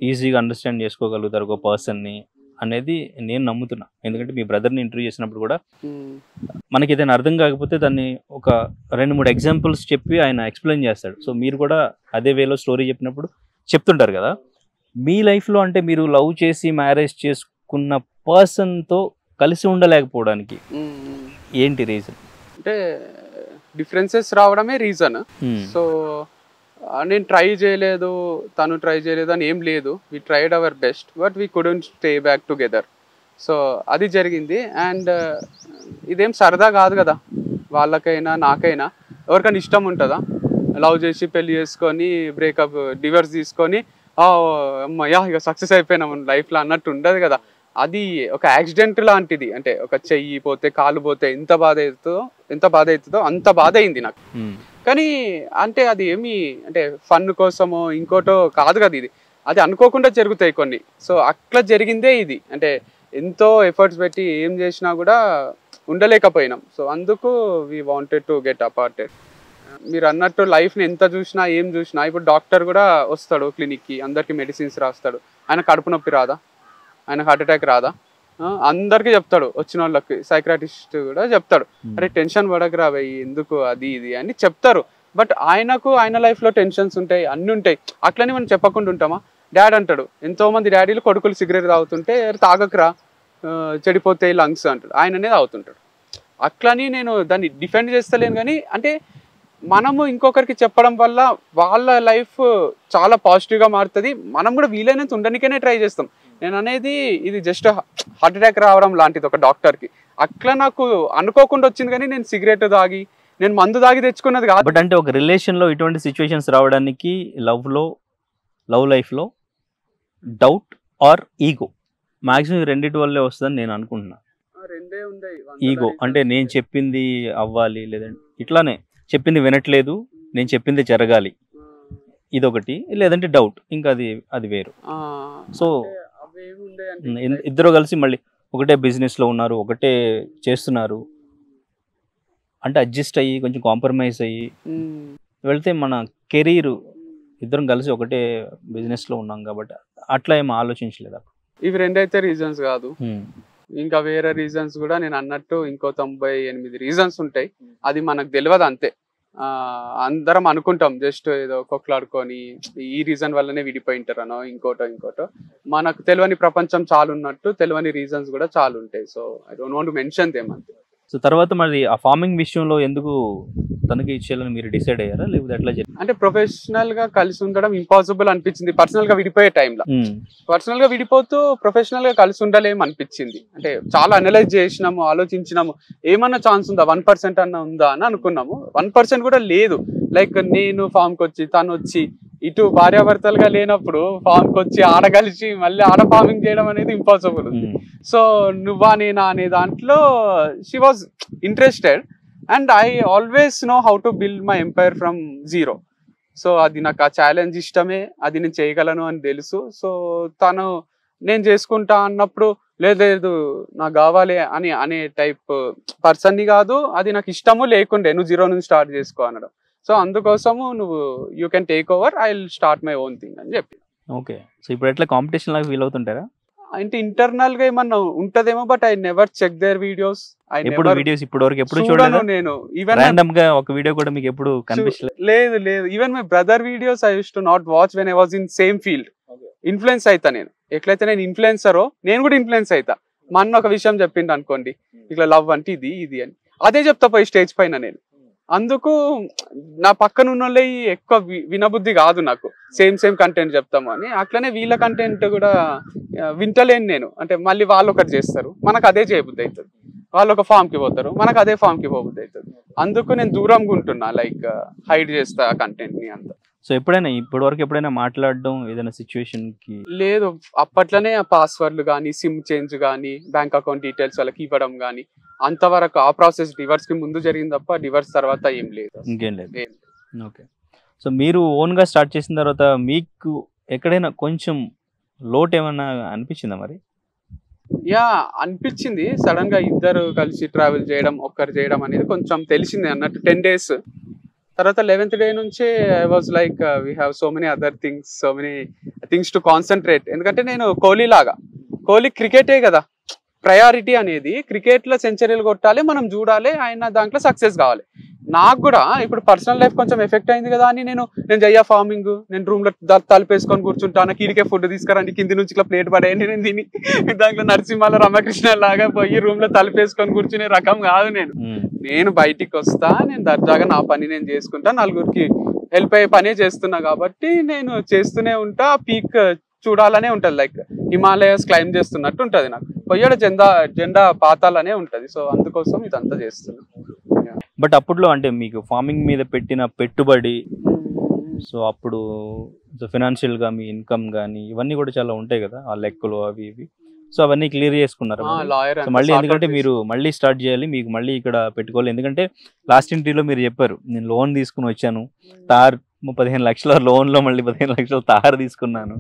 ఈజీగా అండర్స్టాండ్ చేసుకోగలుగుతారు ఒక పర్సన్ని అనేది నేను నమ్ముతున్నా. ఎందుకంటే మీ బ్రదర్ని ఇంటర్వ్యూ చేసినప్పుడు కూడా మనకి ఏదైనా అర్థం కాకపోతే దాన్ని ఒక 2-3 ఎగ్జాంపుల్స్ చెప్పి ఆయన ఎక్స్ప్లెయిన్ చేస్తాడు. సో మీరు కూడా అదే వేలో స్టోరీ చెప్పినప్పుడు చెప్తుంటారు కదా. మీ లైఫ్లో అంటే మీరు లవ్ చేసి మ్యారేజ్ చేసుకున్న పర్సన్తో కలిసి ఉండలేకపోవడానికి ఏంటి రీజన్? అంటే డిఫరెన్సెస్ రావడమే రీజన్. సో నేను ట్రై చేయలేదు, తను ట్రై చేయలేదు అని ఏం లేదు. We tried our best but we couldn't stay back together. So అది జరిగింది. అండ్ ఇదేం సరదా కాదు కదా, వాళ్ళకైనా నాకైనా. ఎవరికైనా ఇష్టం ఉంటుందా లవ్ చేసి పెళ్లి చేసుకొని బ్రేకప్ డివోర్స్ తీసుకొని అమ్మయ్యా ఇక సక్సెస్ అయిపోయినాం లైఫ్లో అన్నట్టు ఉండదు కదా. అది ఒక యాక్సిడెంట్ లాంటిది. అంటే ఒక చెయ్యి పోతే, కాలు పోతే ఎంత బాధ అవుతుందో అంత బాధ అయింది నాకు. కానీ అంటే అది ఏమి అంటే ఫన్ కోసమో ఇంకోటో కాదు కదా ఇది, అది అనుకోకుండా జరుగుతాయి కొన్ని. సో అట్లా జరిగిందే ఇది. అంటే ఎంతో ఎఫర్ట్స్ పెట్టి ఏం చేసినా కూడా ఉండలేకపోయినాం. సో అందుకు వీ వాంటెడ్ టు గెట్ అపార్టెడ్. మీరు అన్నట్టు లైఫ్ని ఎంత చూసినా ఏం చూసినా, ఇప్పుడు డాక్టర్ కూడా వస్తాడు క్లినిక్కి, అందరికీ మెడిసిన్స్ రాస్తాడు. ఆయన కడుపు నొప్పి రాదా, ఆయన హార్ట్ అటాక్ రాదా, అందరికీ చెప్తాడు. వచ్చిన వాళ్ళకి సైక్రాటిస్ట్ కూడా చెప్తాడు, అరే టెన్షన్ పడకరా భయ్, ఎందుకు అది ఇది అని చెప్తారు. బట్ ఆయన లైఫ్లో టెన్షన్స్ ఉంటాయి, అన్నీ ఉంటాయి. అట్లని మనం చెప్పకుండా ఉంటామా? డాడ్ అంటాడు, ఎంతోమంది డాడీలు కొడుకులు సిగరెట్ తాగుతుంటే తాగకరా చెడిపోతాయి లంగ్స్ అంటాడు, ఆయననే తాగుతుంటాడు. అట్లని నేను దాన్ని డిఫెండ్ చేస్తలేను. కానీ అంటే మనము ఇంకొకరికి చెప్పడం వల్ల వాళ్ళ లైఫ్ చాలా పాజిటివ్గా మారుతుంది. మనం కూడా వీలైనంత ఉండడానికనే ట్రై చేస్తాం. నేను అనేది ఇది జస్ట్ హార్ట్ అటాక్ రావడం లాంటిది ఒక డాక్టర్కి. అట్లా నాకు అనుకోకుండా వచ్చింది, కానీ నేను సిగరెట్ తాగి, నేను మందు తాగి తెచ్చుకున్నది కాదు. బట్ అంటే ఒక రిలేషన్లో ఇటువంటి సిచ్యువేషన్స్ రావడానికి లవ్ లైఫ్లో డౌట్ ఆర్ ఈగో మ్యాక్సిమం రెండింటి వల్లే వస్తుందని నేను అనుకుంటున్నాను. ఈగో అంటే నేను చెప్పింది అవ్వాలి, లేదంటే ఇట్లానే చెప్పింది వినట్లేదు, నేను చెప్పింది జరగాలి, ఇదొకటి. లేదంటే డౌట్, ఇంకా అది వేరు. సో ఇద్దరు కలిసి మళ్ళీ ఒకటే బిజినెస్ లో ఉన్నారు, ఒకటే చేస్తున్నారు అంటే అడ్జస్ట్ అయ్యి కొంచెం కాంప్రమైజ్ అయ్యి వెళ్తే మన కెరీర్ ఇద్దరం కలిసి ఒకటే బిజినెస్ లో ఉన్నాం కాబట్టి అట్లా ఏం ఆలోచించలేదు. ఇవి రెండైతే రీజన్స్ కాదు, ఇంకా వేరే రీజన్స్ కూడా నేను అన్నట్టు ఇంకో 98 రీజన్స్ ఉంటాయి. అది మనకు తెలియదు అంతే. అందరం అనుకుంటాం జస్ట్ ఏదో కొట్లాడుకొని ఈ రీజన్ వల్లనే విడిపోయింటారనో ఇంకోటో. మనకు తెలియని ప్రపంచం చాలా ఉన్నట్టు తెలియని రీజన్స్ కూడా చాలా ఉంటాయి. So I don't want to mention them అంతే. సో తర్వాత మరి ఆ ఫార్మింగ్ విషయంలో ఎందుకు తనకి ఇచ్చేయాలని మీరు డిసైడ్ అయ్యారా, లేకపోతే ఎట్లా జరిగింది? అంటే ప్రొఫెషనల్ గా కలిసి ఉండడం ఇంపాసిబుల్ అనిపించింది పర్సనల్ గా విడిపోయే టైంలో. పర్సనల్ గా విడిపోతూ ప్రొఫెషనల్ గా కలిసి ఉండలేం అనిపించింది. అంటే చాలా అనలైజ్ చేసినాము, ఆలోచించినాము, ఏమన్నా ఛాన్స్ ఉందా, 1% అన్న ఉందా అని అనుకున్నాము. 1% కూడా లేదు. లైక్ నేను ఫామ్ కి వచ్చి తను వచ్చి ఇటు భార్యాభర్తలుగా లేనప్పుడు ఫామ్ కి వచ్చి ఆడగలిసి మళ్ళీ ఆడ ఫార్మింగ్ చేయడం అనేది ఇంపాసిబుల్. సో నువ్వా నేనా అనే దాంట్లో she was interested and I always know how to build my empire from zero. So అది నాకు ఆ ఛాలెంజ్ ఇష్టమే, అది నేను చేయగలను అని తెలుసు. సో తను నేను చేసుకుంటా అన్నప్పుడు లేదు నాకు కావాలి అని అనే టైప్ పర్సన్ని కాదు, అది నాకు ఇష్టము లేకుండే నువ్వు జీరో నుంచి స్టార్ట్ చేసుకో అనడం. సో అందుకోసము నువ్వు you can take over, I will start my own thing అని చెప్పి. ఓకే. సో ఇప్పుడు ఎట్లా కాంపిటీషన్ లాగా ఫీల్ అవుతుంటారా? అంటే ఇంటర్నల్ గా ఏమన్నా ఉంటదేమో, but I never check their videos. ఎప్పుడు చూడను నేను. ఈవెన్ రాండమ్ గా ఒక వీడియో కూడా మీకు ఎప్పుడు కనిపించలేదు? లేదు. Even my brother videos I use to not watch when I was in same field. Influence అయితా నేను. ఎట్లయితే నేను ఇన్ఫ్లుయెన్సరో నేను కూడా ఇన్ఫ్లుయెన్స్ అయితా. మా అన్న ఒక విషయం చెప్పిండు అనుకోండి, ఇట్లా లవ్ అంటే ఇది అని, అదే చెప్తా పోయి స్టేజ్ పైన నేను. అందుకు నా పక్కన ఉన్న వాళ్ళే ఎక్కువ వినబుద్ధి కాదు నాకు, సేమ్ కంటెంట్ చెప్తాము అని. అట్లనే వీళ్ళ కంటెంట్ కూడా వింటలేను నేను. అంటే మళ్ళీ వాళ్ళు ఒకటి చేస్తారు, మనకు అదే చేయబుద్ధి అవుతుంది. వాళ్ళు ఒక ఫామ్ కి పోతారు, మనకు అదే ఫామ్ కి పోబుద్ధి అవుతుంది. అందుకు నేను దూరంగా ఉంటున్నా, లైక్ హైడ్ చేస్తా కంటెంట్ ని అంతా. సో ఇప్పటి వరకు ఎప్పుడైనా మాట్లాడడం ఏదైనా సిచ్యువేషన్ కి? లేదు, అప్పట్లోనే పాస్వర్డ్లు కానీ సిమ్ చేంజ్ కానీ బ్యాంక్ అకౌంట్ డీటెయిల్స్ వాళ్ళకి ఇవ్వడం కానీ అంతవరకు ఆ ప్రాసెస్ డివర్స్ కి ముందు జరిగింది తప్ప డివర్స్ తర్వాత ఏం లేదు, ఇంకేం లేదు. ఓకే. సో మీరు ఓన్ గా స్టార్ట్ చేసిన తర్వాత మీకు ఎక్కడైనా కొంచెం లోటు ఏమన్నా అనిపించిందా మరి? యా అనిపించింది. సడన్ గా ఇద్దరు కలిసి ట్రావెల్ చేయడం, ఒక్కరు చేయడం అనేది కొంచెం తెలిసింది అన్నట్టు. 10 days తర్వాత 11th day నుంచి I was like we have so many other things to concentrate. ఎందుకంటే నేను కోహ్లీ క్రికెటే కదా ప్రయారిటీ అనేది. క్రికెట్ లో సెంచరీలు కొట్టాలి, మనం చూడాలి, ఆయన దాంట్లో సక్సెస్ కావాలి. నాకు కూడా ఇప్పుడు పర్సనల్ లైఫ్ కొంచెం ఎఫెక్ట్ అయింది కదా అని నేను చెయ్యా ఫార్మింగ్, నేను రూమ్ లో తలుపేసుకొని కూర్చుంటాను, కీడికే ఫుడ్ తీసుకురండి, కింది నుంచి ఇట్లా ప్లేట్ పడేయండి, నేను తిని దాంట్లో నరసింహాల రామకృష్ణ లాగా పోయి రూమ్ లో తలుపేసుకొని కూర్చునే రకం కాదు నేను బయటికి వస్తా, నేను దర్జాగా నా పని నేను చేసుకుంటా, నలుగురికి హెల్ప్ అయ్యే పనే చేస్తున్నా కాబట్టి నేను చేస్తూనే ఉంటా. పీక్ చూడాలనే ఉంటది, లైక్ హిమాలయస్ క్లైమ్ చేస్తున్నట్టు ఉంటది. నాకు పొయ్యడ జెండా పాతాలనే ఉంటది. సో అందుకోసం ఇదంతా చేస్తున్నా. బట్ అప్పట్లో అంటే మీకు ఫార్మింగ్ మీద పెట్టిన పెట్టుబడి, సో అప్పుడు ఫైనాన్షియల్ గా మీ ఇన్కమ్ కానీ ఇవన్నీ కూడా చాలా ఉంటాయి కదా, ఆ లెక్కలు అవి ఇవి. సో అవన్నీ క్లియర్ చేసుకున్నారు మళ్ళీ? ఎందుకంటే మీరు మళ్ళీ స్టార్ట్ చేయాలి, మీకు మళ్ళీ ఇక్కడ పెట్టుకోవాలి. ఎందుకంటే లాస్ట్ ఇంటర్వ్యూలో మీరు చెప్పారు, నేను లోన్ తీసుకుని వచ్చాను, తార్ 15 లక్షల లోన్ లో మళ్ళీ 15 లక్షల తార్ తీసుకున్నాను,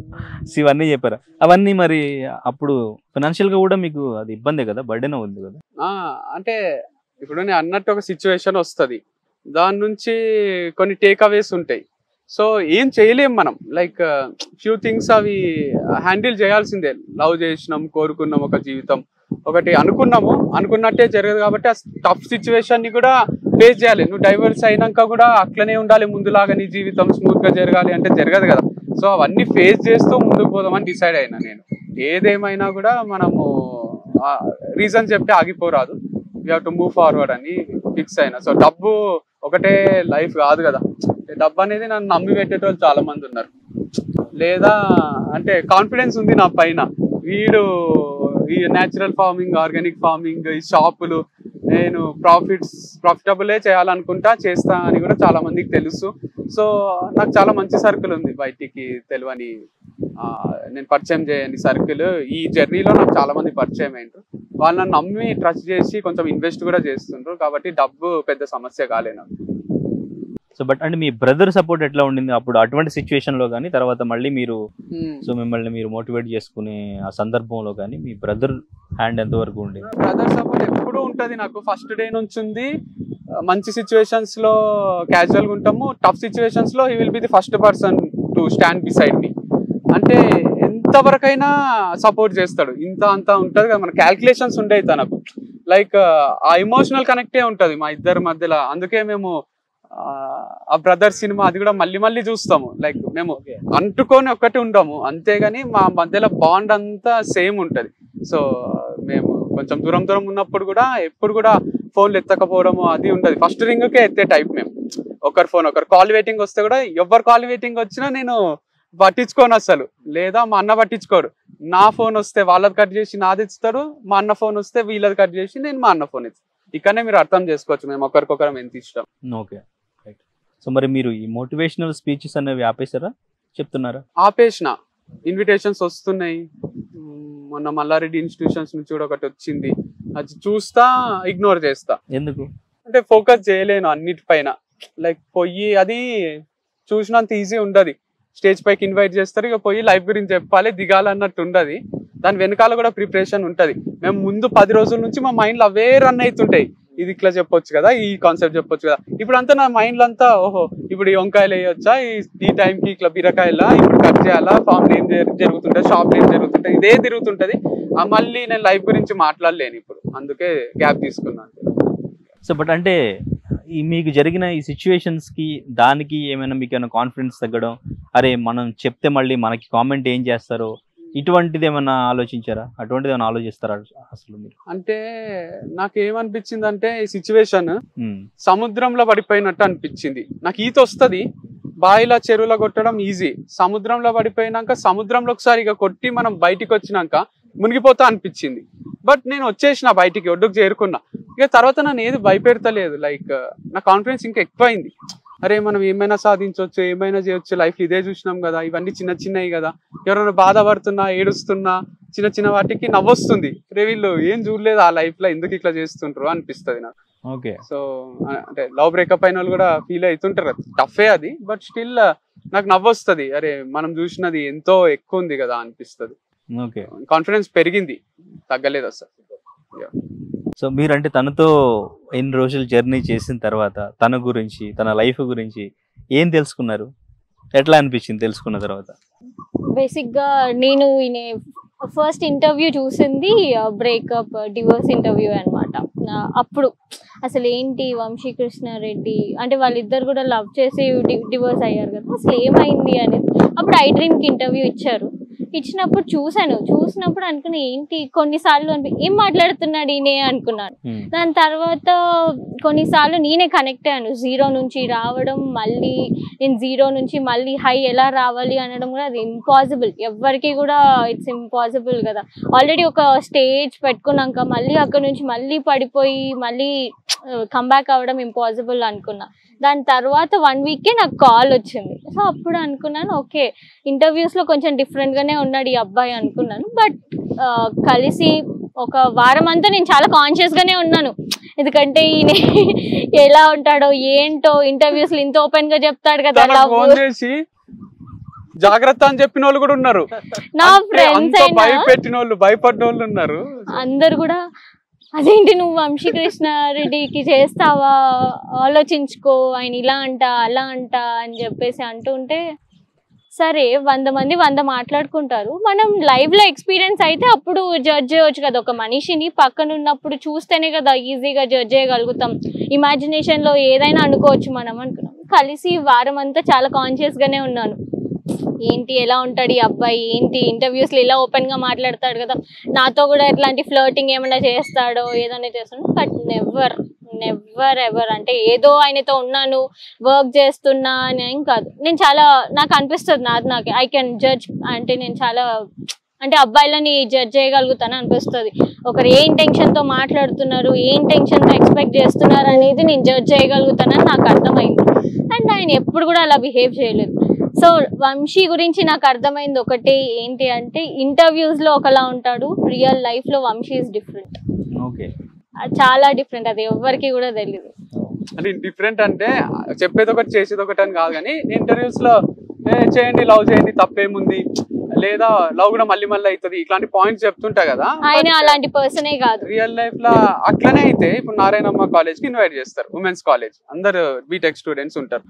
సో ఇవన్నీ చెప్పారు. అవన్నీ మరి అప్పుడు ఫైనాన్షియల్ గా కూడా మీకు అది ఇబ్బందే కదా, బర్డెన్ ఉంది కదా? అంటే ఇప్పుడు నేను అన్నట్టు ఒక సిచ్యువేషన్ వస్తుంది, దాని నుంచి కొన్ని టేక్ అవేస్ ఉంటాయి. సో ఏం చేయలేం మనం, లైక్ ఫ్యూ థింగ్స్ అవి హ్యాండిల్ చేయాల్సిందే. లవ్ చేసినాం, కోరుకున్నాం ఒక జీవితం, ఒకటి అనుకున్నట్టే జరగదు కాబట్టి ఆ టఫ్ సిచ్యువేషన్ ని కూడా ఫేస్ చేయాలి. నువ్వు డైవర్స్ అయినాక కూడా అట్లనే ఉండాలి, ముందులాగా నీ జీవితం స్మూత్ గా జరగాలి అంటే జరగదు కదా. సో అవన్నీ ఫేస్ చేస్తూ ముందుకు పోదామని డిసైడ్ అయినా నేను. ఏదేమైనా కూడా మనము రీజన్ చెప్తే ఆగిపోరాదు, we have to move forward అని ఫిక్స్ అయినా. సో డబ్బు ఒకటే లైఫ్ కాదు కదా, డబ్బు అనేది నన్ను నమ్మి పెట్టేటోళ్ళు చాలా మంది ఉన్నారు. లేదా అంటే కాన్ఫిడెన్స్ ఉంది నా పైన, వీడు ఈ న్యాచురల్ ఫార్మింగ్, ఆర్గానిక్ ఫార్మింగ్, ఈ షాపులు నేను ప్రాఫిటబులే చేయాలనుకుంటా, చేస్తా అని కూడా చాలా మందికి తెలుసు. సో నాకు చాలా మంచి సర్కిల్ ఉంది, బయటికి తెలియని నేను పరిచయం చేయని సర్కిల్. ఈ జర్నీలో నాకు చాలా మంది పరిచయం అయ్యారు, వాళ్ళని నమ్మి ట్రస్ట్ చేసి కొంచెం ఇన్వెస్ట్ కూడా చేస్తుండ్రు, కాబట్టి డబ్బు పెద్ద సమస్య కాలేదు. సో బట్ అంటే మీ బ్రదర్ సపోర్ట్ ఎట్లా ఉండింది అప్పుడు అటువంటి సిచ్యువేషన్ లో కానీ, తర్వాత మళ్ళీ మీరు సో మిమ్మల్ని మీరు మోటివేట్ చేసుకునే ఆ సందర్భంలో కానీ మీ బ్రదర్ హ్యాండ్ ఎంత వరకు ఉండేది? బ్రదర్ సపోర్ట్ ఎప్పుడూ ఉంటది నాకు. ఫస్ట్ డే నుంచి ఉంది. మంచి సిచ్యువేషన్స్ లో క్యాజువల్ గా ఉంటాము, టఫ్ సిచ్యువేషన్స్ లో he will be the first person to stand beside me. అంటే ఎంతవరకైనా సపోర్ట్ చేస్తాడు. ఇంత అంత ఉంటది కదా, మన క్యాల్కులేషన్స్ ఉండేవి తనకు. లైక్ ఆ ఎమోషనల్ కనెక్టే ఉంటది మా ఇద్దరి మధ్యలో. అందుకే మేము ఆ బ్రదర్ సినిమా అది కూడా మళ్ళీ మళ్ళీ చూస్తాము. లైక్ మేము అంటుకొని ఒక్కటి ఉండము, అంతేగాని మా మధ్యలో బాండ్ అంతా సేమ్ ఉంటది. సో మేము కొంచెం దూరం దూరం ఉన్నప్పుడు కూడా ఎప్పుడు కూడా ఫోన్లు ఎత్తకపోవడము అది ఉంటది. ఫస్ట్ రింగ్కే ఎత్తే టైప్ మేము. ఒకరి ఫోన్ ఒకరు కాల్ వెయిటింగ్ వస్తే కూడా ఎవరు కాల్ వెయిటింగ్ వచ్చినా నేను పట్టించుకోను అసలు, లేదా మా అన్న పట్టించుకోడు. నా ఫోన్ వస్తే వాళ్ళది కట్ చేసి నాది ఇస్తారు, మా అన్న ఫోన్ వస్తే వీళ్ళది కట్ చేసి నేను మా అన్న ఫోన్ ఇస్తాను. ఇక్కడనే మీరు అర్థం చేసుకోవచ్చు మేము ఒకరికొకరం ఎంత ఇష్టం. Okay right. సో మరి మీరు ఈ మోటివేషనల్ స్పీచెస్ అనేవి ఆపేసారా, చెప్తున్నారా? ఆపేసిన. ఇన్విటేషన్స్ వస్తున్నాయి. మొన్న మల్లారెడ్డి ఇన్స్టిట్యూషన్స్ నుంచి కూడా ఒకటి వచ్చింది, అది చూస్తా ఇగ్నోర్ చేస్తా. ఎందుకు అంటే ఫోకస్ చేయలేను అన్నిటిపైన. లైక్ పోయి అది చూసినంత ఈజీ ఉండదు. స్టేజ్ పైకి ఇన్వైట్ చేస్తారు, ఇక పోయి లైఫ్ గురించి చెప్పాలి దిగాలన్నట్టు ఉండదు. దాని వెనకాల కూడా ప్రిపరేషన్ ఉంటది. మేము ముందు 10 రోజుల నుంచి మా మైండ్లో అవే రన్ అవుతుంటాయి. ఇది ఇట్లా చెప్పొచ్చు కదా, ఈ కాన్సెప్ట్ చెప్పొచ్చు కదా. ఇప్పుడు అంతా నా మైండ్లో అంతా ఓహో ఇప్పుడు ఈ వంకాయలు వేయొచ్చా, ఈ టైంకి ఇట్లా బీరకాయలా, ఇప్పుడు కట్ చేయాలా, ఫామ్లో ఏం జరుగుతుంటుంది, షాప్లో ఏం జరుగుతుంటుంది, ఇదే తిరుగుతుంటది. మళ్ళీ నేను లైఫ్ గురించి మాట్లాడలేను ఇప్పుడు, అందుకే గ్యాప్ తీసుకున్నాను. సో బట్ అంటే మీకు జరిగిన ఈ సిచ్యువేషన్స్ కి దానికి ఏమైనా మీకు ఏమైనా కాన్ఫిడెన్స్ తగ్గడం, అరే మనం చెప్తే మళ్ళీ మనకి కామెంట్ ఏం చేస్తారో ఇటువంటిది ఏమైనా ఆలోచించారా? అటువంటిది ఏమైనా ఆలోచిస్తారా అసలు మీరు? అంటే నాకేమనిపించింది అంటే ఈ సిచ్యువేషన్ సముద్రంలో పడిపోయినట్టు అనిపించింది. నాకు ఈత వస్తుంది, బావిలో చెరువులో కొట్టడం ఈజీ. సముద్రంలో పడిపోయినాక సముద్రంలో ఒకసారి ఇక కొట్టి మనం బయటికి వచ్చినాక మునిగిపోతా అనిపించింది. బట్ నేను వచ్చేసిన బయటికి, ఒడ్డుకు చేరుకున్నా. ఇక తర్వాత నన్ను ఏది భయపెడతలేదు. లైక్ నా కాన్ఫిడెన్స్ ఇంకా ఎక్కువైంది. అరే మనం ఏమైనా సాధించవచ్చు, ఏమైనా చేయొచ్చు, లైఫ్ ఇదే చూసినాం కదా, ఇవన్నీ చిన్న చిన్నవి కదా. ఎవరైనా బాధపడుతున్నా ఏడుస్తున్నా చిన్న చిన్న వాటికి నవ్వొస్తుంది. రే వీళ్ళు ఏం చూడలేదు ఆ లైఫ్ లో, ఎందుకు ఇట్లా చేస్తుంటారు అనిపిస్తుంది నాకు. ఓకే. సో అంటే లవ్ బ్రేకప్ అయిన వాళ్ళు కూడా ఫీల్ అవుతుంటారు, టఫే అది. బట్ స్టిల్ నాకు నవ్వొస్తుంది. అరే మనం చూసినది ఎంతో ఎక్కువ ఉంది కదా అనిపిస్తుంది. ఓకే. కాన్ఫిడెన్స్ పెరిగింది, తగ్గలేదు అసలు. సో మీరంటే తనతో ఎన్ని రోజులు జర్నీ చేసిన తర్వాత తన గురించి, తన లైఫ్ గురించి ఏం తెలుసుకున్నారు? ఎట్లా అనిపించింది తెలుసుకున్న తర్వాత? బేసిక్గా నేను ఫస్ట్ ఇంటర్వ్యూ చూసింది బ్రేకప్ డివోర్స్ ఇంటర్వ్యూ అనమాట. అప్పుడు అసలు ఏంటి వంశీకృష్ణారెడ్డి అంటే వాళ్ళిద్దరు కూడా లవ్ చేసి డివోర్స్ అయ్యారు కదా, అసలు ఏమైంది అనేది అప్పుడు ఐ డ్రీమ్కి ఇంటర్వ్యూ ఇచ్చినప్పుడు చూసినప్పుడు అనుకున్నా ఏంటి కొన్నిసార్లు ఏం మాట్లాడుతున్నాడు ఈయనే అనుకున్నాను. దాని తర్వాత కొన్నిసార్లు నేనే కనెక్ట్ అయ్యాను. 0 నుంచి రావడం, మళ్ళీ నేను 0 నుంచి మళ్ళీ హై ఎలా రావాలి అనడం కూడా అది ఇంపాసిబుల్, ఎవరికి కూడా ఇట్స్ ఇంపాసిబుల్ కదా. ఆల్రెడీ ఒక స్టేజ్ పెట్టుకున్నాక మళ్ళీ అక్కడ నుంచి మళ్ళీ పడిపోయి మళ్ళీ కంబ్యాక్ అవ్వడం ఇంపాసిబుల్ అనుకున్నా. దాని తర్వాత 1 వీకే నాకు కాల్ వచ్చింది. సో అప్పుడు అనుకున్నాను ఓకే ఇంటర్వ్యూస్లో కొంచెం డిఫరెంట్గానే ఉన్నాడు ఈ అబ్బాయి అనుకున్నాను. బట్ కలిసి ఒక వారం అంతా నేను చాలా కాన్షియస్గానే ఉన్నాను. ఎందుకంటే ఈయన ఎలా ఉంటాడో ఏంటో, ఇంటర్వ్యూస్లో ఇంత ఓపెన్గా చెప్తాడు కదా. జాగ్రత్త అని చెప్పిన వాళ్ళు కూడా ఉన్నారు, నా ఫ్రెండ్స్ భయపెట్టిన వాళ్ళు, భయపడిన వాళ్ళు ఉన్నారు. అందరు కూడా అదేంటి నువ్వు వంశీకృష్ణారెడ్డికి చేస్తావా, ఆలోచించుకో, ఆయన ఇలా అంట అలా అంట అని చెప్పేసి అంటుంటే సరే 100 మంది 100 మాట్లాడుకుంటారు. మనం లైవ్లో ఎక్స్పీరియన్స్ అయితే అప్పుడు జడ్జ్ చేయవచ్చు కదా. ఒక మనిషిని పక్కన ఉన్నప్పుడు చూస్తేనే కదా ఈజీగా జడ్జ్ చేయగలుగుతాం. ఇమాజినేషన్లో ఏదైనా అనుకోవచ్చు మనం అనుకున్నాం. కలిసి వారం అంతా చాలా కాన్షియస్గానే ఉన్నాను. ఏంటి ఎలా ఉంటాడు ఈ అబ్బాయి, ఏంటి ఇంటర్వ్యూస్లో ఇలా ఓపెన్గా మాట్లాడతాడు కదా, నాతో కూడా ఎట్లాంటి ఫ్లర్టింగ్ ఏమైనా చేస్తాడో ఏదైనా చేస్తాడు. బట్ నెవర్ ఎవర్ అంటే ఏదో ఆయనతో ఉన్నాను వర్క్ చేస్తున్నా అని ఏం కాదు. నేను చాలా నాకు అనిపిస్తుంది నాకు ఐ కెన్ జడ్జ్ అంటే నేను చాలా అంటే అబ్బాయిలని జడ్జ్ చేయగలుగుతాను అనిపిస్తుంది. ఒకరు ఏ ఇంటెన్షన్తో మాట్లాడుతున్నారు, ఏ ఇంటెన్షన్తో ఎక్స్పెక్ట్ చేస్తున్నారు అనేది నేను జడ్జ్ చేయగలుగుతానని నాకు అర్థమైంది. అండ్ ఆయన ఎప్పుడు కూడా అలా బిహేవ్ చేయలేదు. సో వంశీ గురించి నాకు అర్థమైంది ఒకటే ఏంటి అంటే ఇంటర్వ్యూస్లో ఒకలా ఉంటాడు, రియల్ లైఫ్లో వంశీ ఈజ్ డిఫరెంట్. చాలా డిఫరెంట్, అది ఎవరికి కూడా తెలియదు. అంటే డిఫరెంట్ అంటే చెప్పేది ఒకటి చేసేది ఒకటి అని కాదు, కానీ ఇంటర్వ్యూస్ లో చేయండి, లవ్ చేయండి, తప్పేముంది, లేదా లవ్ కూడా మళ్ళీ మళ్ళీ అవుతుంది, ఇట్లాంటి పాయింట్స్ చెప్తుంటా కదా. ఆయన అలాంటి పర్సనే కాదు. రియల్ లైఫ్ లో అట్లనే అయితే ఇప్పుడు నారాయణమ్మ కాలేజ్ కి ఇన్వైట్ చేస్తారు, ఉమెన్స్ కాలేజ్, అందరు బీటెక్ స్టూడెంట్స్ ఉంటారు.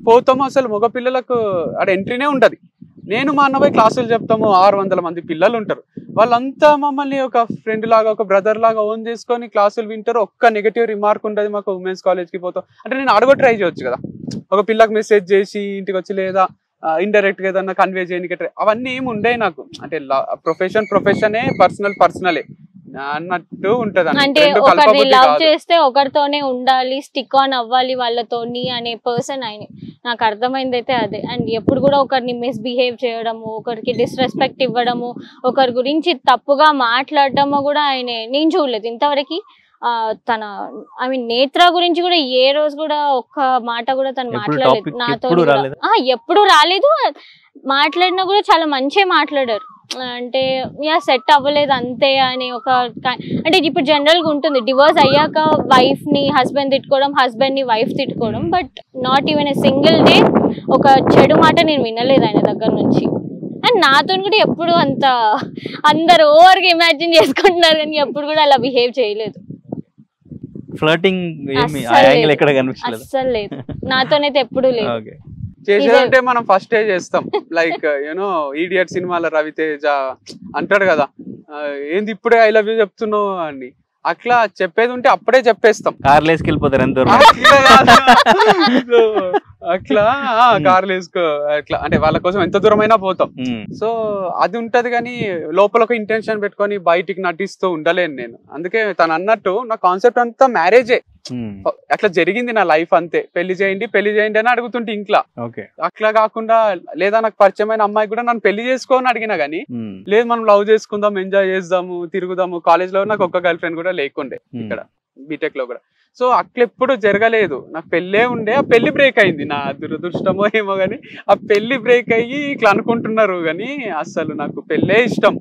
పోతాము, అసలు మగ పిల్లలకు అక్కడ ఎంట్రీనే ఉంటది. నేను మా అన్నపై క్లాసులు చెప్తాము, 600 మంది పిల్లలు ఉంటారు. వాళ్ళంతా మమ్మల్ని ఒక ఫ్రెండ్ లాగా, ఒక బ్రదర్ లాగా ఓన్ చేసుకొని క్లాసులు వింటారు. ఒక్క నెగటివ్ రిమార్క్ ఉంటుంది మాకు ఉమెన్స్ కాలేజ్కి పోతాం అంటే. నేను అడగ ట్రై చేయొచ్చు కదా, ఒక పిల్లకి మెసేజ్ చేసి ఇంటికి వచ్చి, లేదా ఇండైరెక్ట్ గా ఏదన్నా కన్వే చేయడానికి ట్రై, అవన్నీ ఏమి ఉండే నాకు. అంటే ప్రొఫెషనే, పర్సనలే అన్నట్టు ఉంటది. అంటే ఒకరిని లవ్ చేస్తే ఒకరితోనే ఉండాలి, స్టిక్ ఆన్ అవ్వాలి వాళ్ళతోని అనే పర్సన్ ఆయన. నాకు అర్థమైంది అయితే అదే. అండ్ ఎప్పుడు కూడా ఒకరిని మిస్బిహేవ్ చేయడము, ఒకరికి డిస్రెస్పెక్ట్ ఇవ్వడము, ఒకరి గురించి తప్పుగా మాట్లాడడము కూడా ఆయన నేను చూడలేదు ఇంతవరకు. తన నేత్ర గురించి కూడా ఏ రోజు కూడా ఒక్క మాట కూడా తను మాట్లాడలేదు నాతో. ఎప్పుడు రాలేదు, మాట్లాడినా కూడా చాలా మంచిగా మాట్లాడారు. అంటే సెట్ అవ్వలేదు అంతే అని ఒక, అంటే ఇప్పుడు జనరల్ గా ఉంటుంది డివోర్స్ అయ్యాక వైఫ్ ని హస్బెండ్ తిట్టుకోవడం, హస్బెండ్ ని వైఫ్ తిట్టుకోవడం, but not even a single day ఒక చెడు మాట నేను వినలేదు ఆయన దగ్గర నుంచి. అండ్ నాతో కూడా ఎప్పుడు అంత అందరు ఓవర్గా ఇమాజిన్ చేసుకుంటున్నారు కానీ ఎప్పుడు కూడా అలా బిహేవ్ చేయలేదు. అస్సలు లేదు, నాతోనైతే ఎప్పుడు లేదు. చేసేదంటే మనం ఫస్ట్ చేస్తాం, లైక్ యూనో ఈడియట్ సినిమాలో రవితేజ అంటాడు కదా, ఏంది ఇప్పుడే ఐ లవ్ యూ చెప్తున్నావు అని. అట్లా చెప్పేది ఉంటే అప్పుడే చెప్పేస్తాం. కార్లు వేసుకెళ్ళిపోతారు ఎంత అట్లా కార్లు వేసుకో అట్లా, అంటే వాళ్ళ కోసం ఎంత దూరమైనా పోతాం. సో అది ఉంటది, కానీ లోపల ఒక ఇంటెన్షన్ పెట్టుకొని బయటికి నటిస్తూ ఉండలేను నేను. అందుకే తను అన్నట్టు నా కాన్సెప్ట్ అంతా మ్యారేజే, అట్లా జరిగింది నా లైఫ్ అంతే. పెళ్లి చేయండి అని అడుగుతుంటే ఇంట్లో. అట్లా కాకుండా, లేదా నాకు పరిచయమైన అమ్మాయి కూడా నన్ను పెళ్లి చేసుకోని అడిగినా గానీ, లేదు మనం లవ్ చేసుకుందాం, ఎంజాయ్ చేద్దాము, తిరుగుదాము. కాలేజ్ లో నాకు ఒక్క గర్ల్ ఫ్రెండ్ కూడా లేకుండే ఇక్కడ బీటెక్ లో కూడా. సో అట్లా ఎప్పుడు జరగలేదు. నాకు పెళ్ళే ఉండే, ఆ పెళ్లి బ్రేక్ అయింది. నా దురదృష్టమో ఏమో గానీ ఆ పెళ్లి బ్రేక్ అయ్యి ఇట్లా అనుకుంటున్నారు, కానీ అసలు నాకు పెళ్ళే ఇష్టం.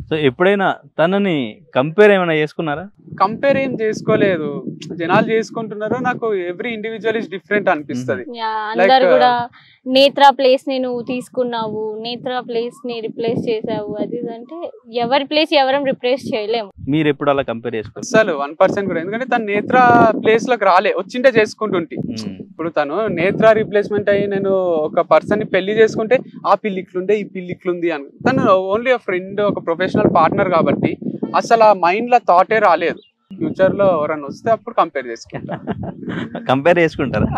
సో ఎప్పుడైనా తనని కంపేర్ ఏమైనా చేసుకున్నారా? కంపేర్ ఏం చేసుకోలేదు, జనాలు చేసుకుంటున్నారు. నాకు ఎవ్రీ ఇండివిజువల్ ఇస్ డిఫరెంట్ అనిపిస్తుంది. అందరు కూడా నేత్ర ప్లేస్ ని నువ్వు తీసుకున్నావు, నేత్ర ప్లేస్ ని రిప్లేస్ చేసావు, అది అంటే ఎవరి ప్లేస్ ఎవరం రిప్లేస్ చేయలేము. మీరు ఎప్పుడు అలా కంపేర్ చేసుకోవాలి? అసలు 1% కూడా. ఎందుకంటే తను నేత్ర ప్లేస్ లోకి రాలే, వచ్చింటే చేసుకుంటుంటే. ఇప్పుడు తను నేత్ర రీప్లేస్మెంట్ అయ్యి నేను ఒక పర్సన్ ని పెళ్లి చేసుకుంటే ఆ పిల్లి ఇట్లుండే, ఈ పిల్లి ఇట్లుంది అని. తను ఓన్లీ ఫ్రెండ్, ఒక ప్రొఫెషనల్ పార్ట్నర్ కాబట్టి అసలు ఆ మైండ్ లో థాటే రాలేదు. ఫ్యూచర్ లో ఎవరన్నా వస్తే అప్పుడు కంపేర్ చేసుకుంటారా?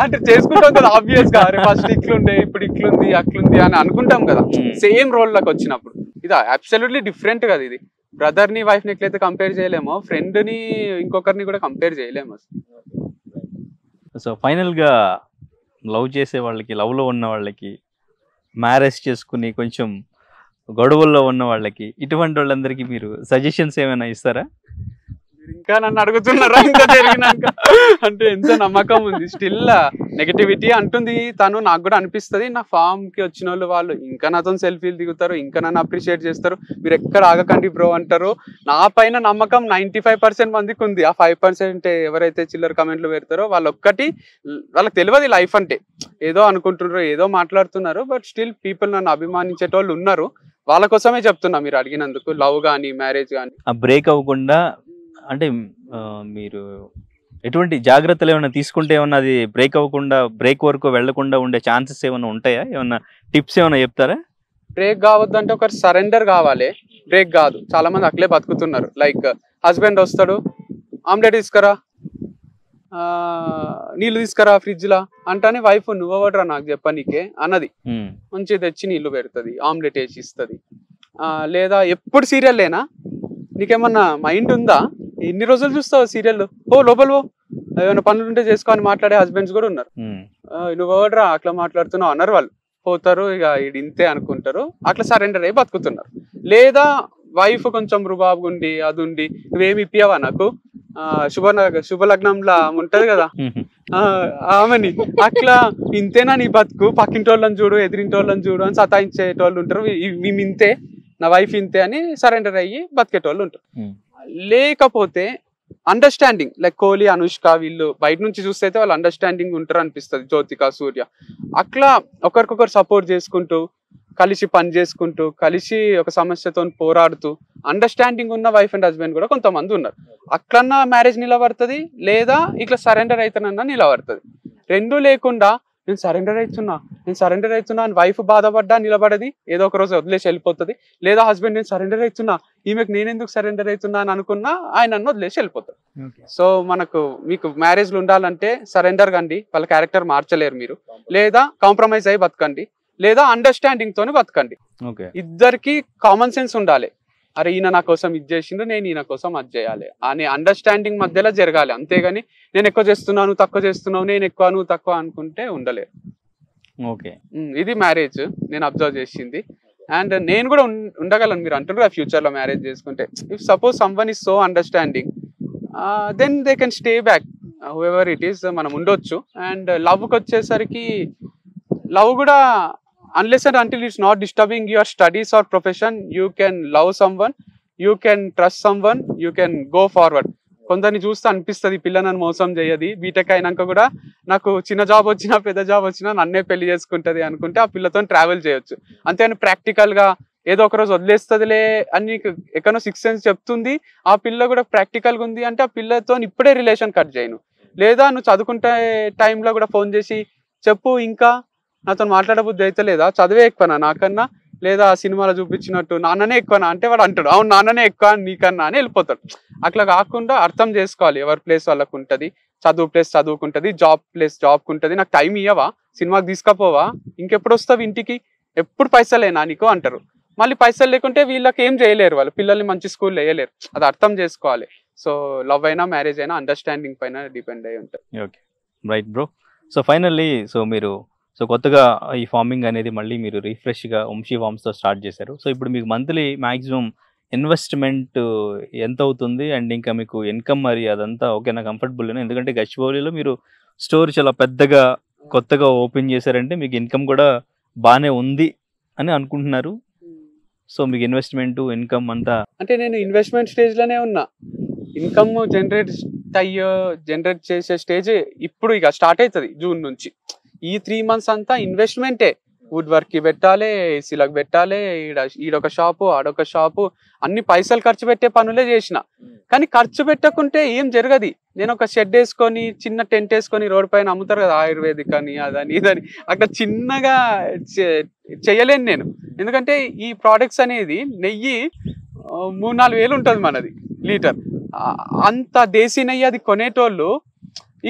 అంటే చేసుకుంటాం కదా ఆబ్వియస్ గా. ఫస్ట్ ఇట్లుండే, ఇప్పుడు ఇట్లుంది, అట్లుంది అని అనుకుంటాం కదా సేమ్ రోల్ లోకి వచ్చినప్పుడు. ఇది అబ్సల్యూట్లీ డిఫరెంట్ కదా. ఇది బ్రదర్ ని వైఫ్ ని ఎట్లయితే కంపేర్ చేయలేమో, ఫ్రెండ్ ని ఇంకొకరిని కూడా కంపేర్ చేయలేము. సో ఫైనల్ గా లవ్ చేసే వాళ్ళకి, లవ్ లో ఉన్న వాళ్ళకి, మ్యారేజ్ చేసుకుని కొంచెం గొడవల్లో ఉన్న వాళ్ళకి, ఇటువంటి వాళ్ళందరికీ మీరు సజెషన్స్ ఏమైనా ఇస్తారా? ఇంకా నన్ను అడుగుతున్నారా ఇంకా జరిగినాక? అంటే ఎంత నమ్మకం ఉంది. స్టిల్ నెగటివిటీ అంటుంది తను. నాకు కూడా అనిపిస్తుంది, నా ఫామ్ కి వచ్చిన వాళ్ళు ఇంకా నాతో సెల్ఫీలు దిగుతారు, ఇంకా నన్ను అప్రిషియేట్ చేస్తారు, మీరు ఎక్కడ ఆగకండి బ్రో అంటారు. నా పైన నమ్మకం 95% మందికి ఉంది. ఆ 5% ఎవరైతే చిల్లర కమెంట్లు పెడతారో వాళ్ళకి తెలియదు లైఫ్ అంటే. ఏదో అనుకుంటున్నారు, ఏదో మాట్లాడుతున్నారు, బట్ స్టిల్ పీపుల్ నన్ను అభిమానించేటోళ్ళు ఉన్నారు. వాళ్ళ కోసమే చెప్తున్నా మీరు అడిగినందుకు. లవ్ కానీ మ్యారేజ్ కానీ బ్రేక్ అవ్వకుండా, అంటే మీరు ఎటువంటి జాగ్రత్తలు ఏమైనా తీసుకుంటే ఏమన్నా అది బ్రేక్ అవ్వకుండా, బ్రేక్ వరకు వెళ్లకుండా ఉండే ఛాన్సెస్ ఏమైనా ఉంటాయా? ఏమన్నా టిప్స్ ఏమైనా చెప్తారా? బ్రేక్ కావద్దు అంటే ఒకరు సరెండర్ కావాలి, బ్రేక్ కాదు. చాలా మంది అట్లే బతుకుతున్నారు. లైక్ హస్బెండ్ వస్తాడు, ఆమ్లెట్ తీసుకురా, నీళ్ళు తీసుకురా ఫ్రిడ్జ్ లా అంటానే వైఫ్ నువ్వవడరా నాకు చెప్పనీకే అన్నది. మంచి తెచ్చి నీళ్లు పెడుతుంది, ఆమ్లెట్ వేసి ఇస్తుంది. లేదా ఎప్పుడు సీరియల్లేనా, నీకేమన్నా మైండ్ ఉందా, ఎన్ని రోజులు చూస్తావు సీరియల్, ఓ లోపల ఓ ఏమైనా పనులు ఉంటే చేసుకోని మాట్లాడే హస్బెండ్స్ కూడా ఉన్నారు. నువ్వవడరా అట్లా మాట్లాడుతున్నావు అన్నారు వాళ్ళు. పోతారు, ఇక ఇది ఇంతే అనుకుంటారు, అట్లా సరెండర్ అయ్యి బతుకుతున్నారు. లేదా వైఫ్ కొంచెం రుబాబు ఉండి, అది ఉండి, నువ్వేమి ఇప్పియావా నాకు, శుభలగ్నంలా ఉంటది కదా ఆమెని, అట్లా ఇంతేనా నీ బతుకు, పక్కింటోళ్ళని చూడు, ఎదిరింటోళ్ళని చూడు అని సతాయించేటోళ్ళు ఉంటారు. మేము ఇంతే, నా వైఫ్ ఇంతే అని సరెండర్ అయ్యి బతికేటోళ్ళు ఉంటారు. లేకపోతే అండర్స్టాండింగ్ లైక్ కోహ్లీ, అనుష్క వీళ్ళు బయట నుంచి చూస్తే అయితే వాళ్ళు అండర్స్టాండింగ్ ఉంటారు అనిపిస్తుంది, జ్యోతిక, సూర్య. అట్లా ఒకరికొకరు సపోర్ట్ చేసుకుంటూ, కలిసి పని చేసుకుంటూ, కలిసి ఒక సమస్యతో పోరాడుతూ అండర్స్టాండింగ్ ఉన్న వైఫ్ అండ్ హస్బెండ్ కూడా కొంతమంది ఉన్నారు. అట్లన్నా మ్యారేజ్ నిలబడుతుంది, లేదా ఇట్లా సరెండర్ అవుతానన్నా నిలబడుతుంది. రెండూ లేకుండా నేను సరెండర్ అవుతున్నా అని వైఫ్ బాధపడ్డా నిలబడది, ఏదో ఒక రోజు వదిలేసి వెళ్ళిపోతుంది. లేదా హస్బెండ్ నేను సరెండర్ అవుతున్నా, ఈమెకు నేనెందుకు సరెండర్ అవుతున్నా అని అనుకున్నా ఆయన వదిలేసి వెళ్ళిపోతాడు. సో మీకు మ్యారేజ్లు ఉండాలంటే సరెండర్ కండి, వాళ్ళ క్యారెక్టర్ మార్చలేరు మీరు. లేదా కాంప్రమైజ్ అయ్యి బతకండి, లేదా అండర్స్టాండింగ్ తోని బతకండి. ఇద్దరికి కామన్ సెన్స్ ఉండాలి. అరే ఈయన నా కోసం ఇది చేసిండు, నేను ఈయన కోసం అది చేయాలి అనే అండర్స్టాండింగ్ మధ్యలో జరగాలి. అంతేగాని నేను ఎక్కువ చేస్తున్నాను, తక్కువ చేస్తున్నావు, నేను ఎక్కువ నువ్వు తక్కువ అనుకుంటే ఉండలేరు. ఓకే, ఇది మ్యారేజ్ నేను అబ్జర్వ్ చేసింది. అండ్ నేను కూడా ఉండగలను. మీరు అంటున్నారు ఫ్యూచర్ లో మ్యారేజ్ చేసుకుంటే, if suppose someone is so understanding, then they can stay back whoever it is, మనం ఉండొచ్చు. అండ్ లవ్కి వచ్చేసరికి లవ్ కూడా unless and until it's not disturbing your studies or profession, you can love someone, you can trust someone, you can go forward. కొందరిని చూస్తే అనిపిస్తుంది పిల్ల నన్ను మోసం చేయది, బీటెక్ అయినాక కూడా నాకు చిన్న జాబ్ వచ్చినా పెద్ద జాబ్ వచ్చినా నన్నే పెళ్లి చేసుకుంటది అనుకుంటే ఆ పిల్లతో ట్రావెల్ చేయొచ్చు. అంతేగాని ప్రాక్టికల్ గా ఏదో ఒక రోజు వదిలేస్తుందిలే అని ఎక్కడో 6 సెన్స్ చెప్తుంది, ఆ పిల్ల కూడా ప్రాక్టికల్ గా ఉంది అంటే ఆ పిల్లతో ఇప్పుడే రిలేషన్ కట్ చేయను. లేదా నువ్వు చదువుకుంటే టైంలో కూడా ఫోన్ చేసి చెప్పు, ఇంకా నాతో మాట్లాడబుద్ధి అయితే లేదా, చదివే ఎక్కువనా నాకన్నా, లేదా సినిమాలో చూపించినట్టు నాన్ననే ఎక్కువనా అంటే వాడు అంటాడు అవును నాన్ననే ఎక్కువ నీకన్నా అని వెళ్ళిపోతాడు. అట్లా కాకుండా అర్థం చేసుకోవాలి, ఎవరి ప్లేస్ వాళ్ళకు ఉంటుంది, చదువు ప్లేస్ చదువుకుంటుంది, జాబ్ ప్లేస్ జాబ్కి ఉంటుంది. నాకు టైం ఇవ్వవా, సినిమాకి తీసుకపోవా, ఇంకెప్పుడు వస్తావు ఇంటికి, ఎప్పుడు పైసలేనా నీకు అంటారు. మళ్ళీ పైసలు లేకుంటే వీళ్ళకి ఏం చేయలేరు, వాళ్ళు పిల్లల్ని మంచి స్కూల్లో వేయలేరు. అది అర్థం చేసుకోవాలి. సో లవ్ అయినా మ్యారేజ్ అయినా అండర్స్టాండింగ్ పైన డిపెండ్ అయి ఉంటుంది. Okay, right bro. So finally మీరు కొత్తగా ఈ ఫార్మింగ్ అనేది మళ్ళీ మీరు రిఫ్రెష్గా వంశీ ఫార్మ్స్తో స్టార్ట్ చేశారు. సో ఇప్పుడు మీకు మంత్లీ మ్యాక్సిమం ఇన్వెస్ట్మెంట్ ఎంత అవుతుంది, అండ్ ఇంకా మీకు ఇన్కమ్ మరి అదంతా ఓకేనా, కంఫర్టబుల్? ఎందుకంటే గచ్చిబౌలిలో మీరు స్టోర్ చాలా పెద్దగా కొత్తగా ఓపెన్ చేశారంటే మీకు ఇన్కమ్ కూడా బాగానే ఉంది అని అనుకుంటున్నారు. సో మీకు ఇన్వెస్ట్మెంట్ ఇన్కమ్ అంతా అంటే నేను ఇన్వెస్ట్మెంట్ స్టేజ్లోనే ఉన్నా. ఇన్కమ్ జనరేట్ చేసే స్టేజ్ ఇప్పుడు ఇక స్టార్ట్ అవుతుంది జూన్ నుంచి. ఈ 3 months అంతా ఇన్వెస్ట్మెంటే. వుడ్ వర్క్కి పెట్టాలి, ఏసీలకు పెట్టాలి, ఈడొక షాపు ఆడొక షాపు, అన్ని పైసలు ఖర్చు పెట్టే పనులే చేసిన. కానీ ఖర్చు పెట్టకుంటే ఏం జరగదు. నేను ఒక షెడ్ వేసుకొని చిన్న టెంట్ వేసుకొని రోడ్ పైన అమ్ముతారు కదా ఆయుర్వేదిక్ అని అదని ఇదని, అట్లా చిన్నగా చేయలేను నేను. ఎందుకంటే ఈ ప్రోడక్ట్స్ అనేది నెయ్యి 3-4 వేలు ఉంటుంది మనది లీటర్. అంత దేశీ నెయ్యి అది కొనేటోళ్ళు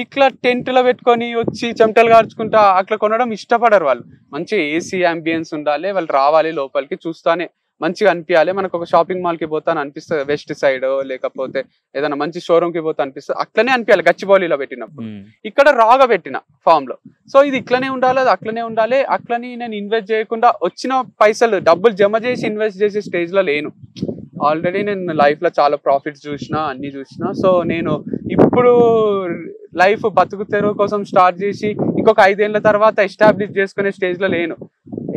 ఇట్లా టెంట్లో పెట్టుకొని వచ్చి చెమటలు కార్చుకుంటా అట్లా కొనడం ఇష్టపడరు. వాళ్ళు మంచి ఏసీ అంబియన్స్ ఉండాలి, వాళ్ళు రావాలి లోపలికి, చూస్తానే మంచిగా అనిపించాలి. మనకు ఒక షాపింగ్ మాల్కి పోతాను అనిపిస్తుంది, వెస్ట్ సైడ్ లేకపోతే ఏదైనా మంచి షోరూమ్కి పోతా అనిపిస్తుంది, అట్లనే అనిపించాలి గచ్చిబౌలిలో పెట్టినప్పుడు. ఇక్కడ రాగా పెట్టిన ఫామ్ లో. సో ఇది ఇట్లనే ఉండాలి, అది అట్లనే ఉండాలి. అట్లని నేను ఇన్వెస్ట్ చేయకుండా వచ్చిన పైసలు డబ్బులు జమ చేసి ఇన్వెస్ట్ చేసే స్టేజ్లో లేను. ఆల్రెడీ నేను లైఫ్లో చాలా ప్రాఫిట్స్ చూసిన, అన్ని చూసిన. సో నేను ఇప్పుడు లైఫ్ బతుకు తెరువు కోసం స్టార్ట్ చేసి ఇంకొక 5 ఏళ్ల తర్వాత ఎస్టాబ్లిష్ చేసుకునే స్టేజ్లో లేను.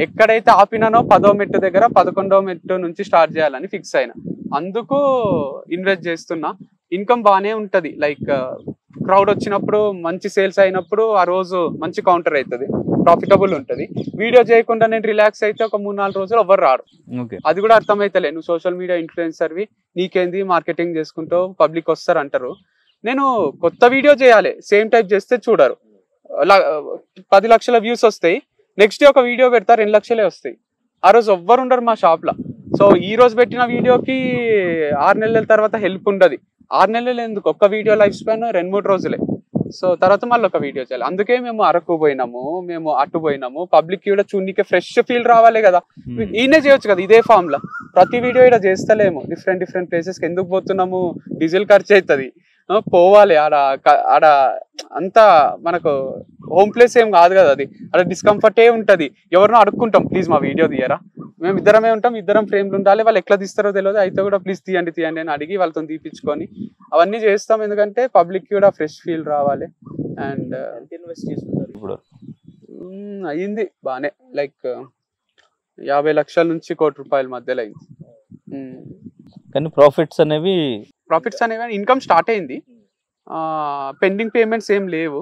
ఎక్కడైతే ఆపినానో 10వ మెట్టు దగ్గర 11వ మెట్టు నుంచి స్టార్ట్ చేయాలని ఫిక్స్ అయినా. అందుకు ఇన్వెస్ట్ చేస్తున్నా. ఇన్కమ్ బాగానే ఉంటుంది. లైక్ క్రౌడ్ వచ్చినప్పుడు, మంచి సేల్స్ అయినప్పుడు ఆ రోజు మంచి కౌంటర్ అవుతుంది, ప్రాఫిటబుల్ ఉంటుంది. వీడియో చేయకుండా నేను రిలాక్స్ అయితే ఒక 3-4 రోజులు ఎవరు రాడు. అది కూడా అర్థమైతలే. నువ్వు సోషల్ మీడియా ఇన్ఫ్లుయెన్సర్వి, నీకేంది మార్కెటింగ్ చేసుకుంటావు, పబ్లిక్ వస్తారు అంటారు. నేను కొత్త వీడియో చేయాలి, సేమ్ టైప్ చేస్తే చూడరు. 10 లక్షల వ్యూస్ వస్తాయి, నెక్స్ట్ డే ఒక వీడియో పెడతా 2 లక్షలే వస్తాయి. ఆ రోజు ఎవ్వరు ఉండరు మా షాప్లో. సో ఈ రోజు పెట్టిన వీడియోకి 6 నెలల తర్వాత హెల్ప్ ఉండదు. 6 నెలలు ఎందుకు, ఒక్క వీడియో లైఫ్ స్పాన్ 2-3 రోజులే. సో తర్వాత మళ్ళీ ఒక వీడియో చేయాలి. అందుకే మేము అరకు పోయినాము, మేము అటు పోయినాము. పబ్లిక్ కూడా చూడనీకే ఫ్రెష్ ఫీల్ రావాలి కదా. ఈయనే చేయొచ్చు కదా ఇదే ఫామ్ లో. ప్రతి వీడియో ఇక్కడ చేస్తలేము, డిఫరెంట్ ప్లేసెస్కి ఎందుకు పోతున్నాము, డీజిల్ ఖర్చు అవుతుంది, పోవాలి. ఆడ అంతా మనకు హోమ్ ప్లేస్ ఏం కాదు కదా, అది ఆడ డిస్కంఫర్టే ఉంటుంది. ఎవరినో అడుక్కుంటాం, ప్లీజ్ మా వీడియో తీయరా, మేము ఇద్దరమే ఉంటాం, ఇద్దరం ఫ్రేమ్లు ఉండాలి, వాళ్ళు ఎట్లా తీస్తారో తెలియదు, అయితే కూడా ప్లీజ్ తీయండి అని అడిగి వాళ్ళతో తీపించుకొని అవన్నీ చేస్తాం. ఎందుకంటే పబ్లిక్ కూడా ఫ్రెష్ ఫీల్ రావాలి. అండ్ ఇన్వెస్ట్ చేసుకుంటారు ఇప్పుడు అయ్యింది బాగానే, లైక్ 50 లక్షల నుంచి ₹1 కోటి మధ్యలో అయింది. కానీ ప్రాఫిట్స్ అనేవి ప్రాఫిట్స్ అనేవి ఇన్కమ్ స్టార్ట్ అయింది, పెండింగ్ పేమెంట్స్ ఏం లేవు.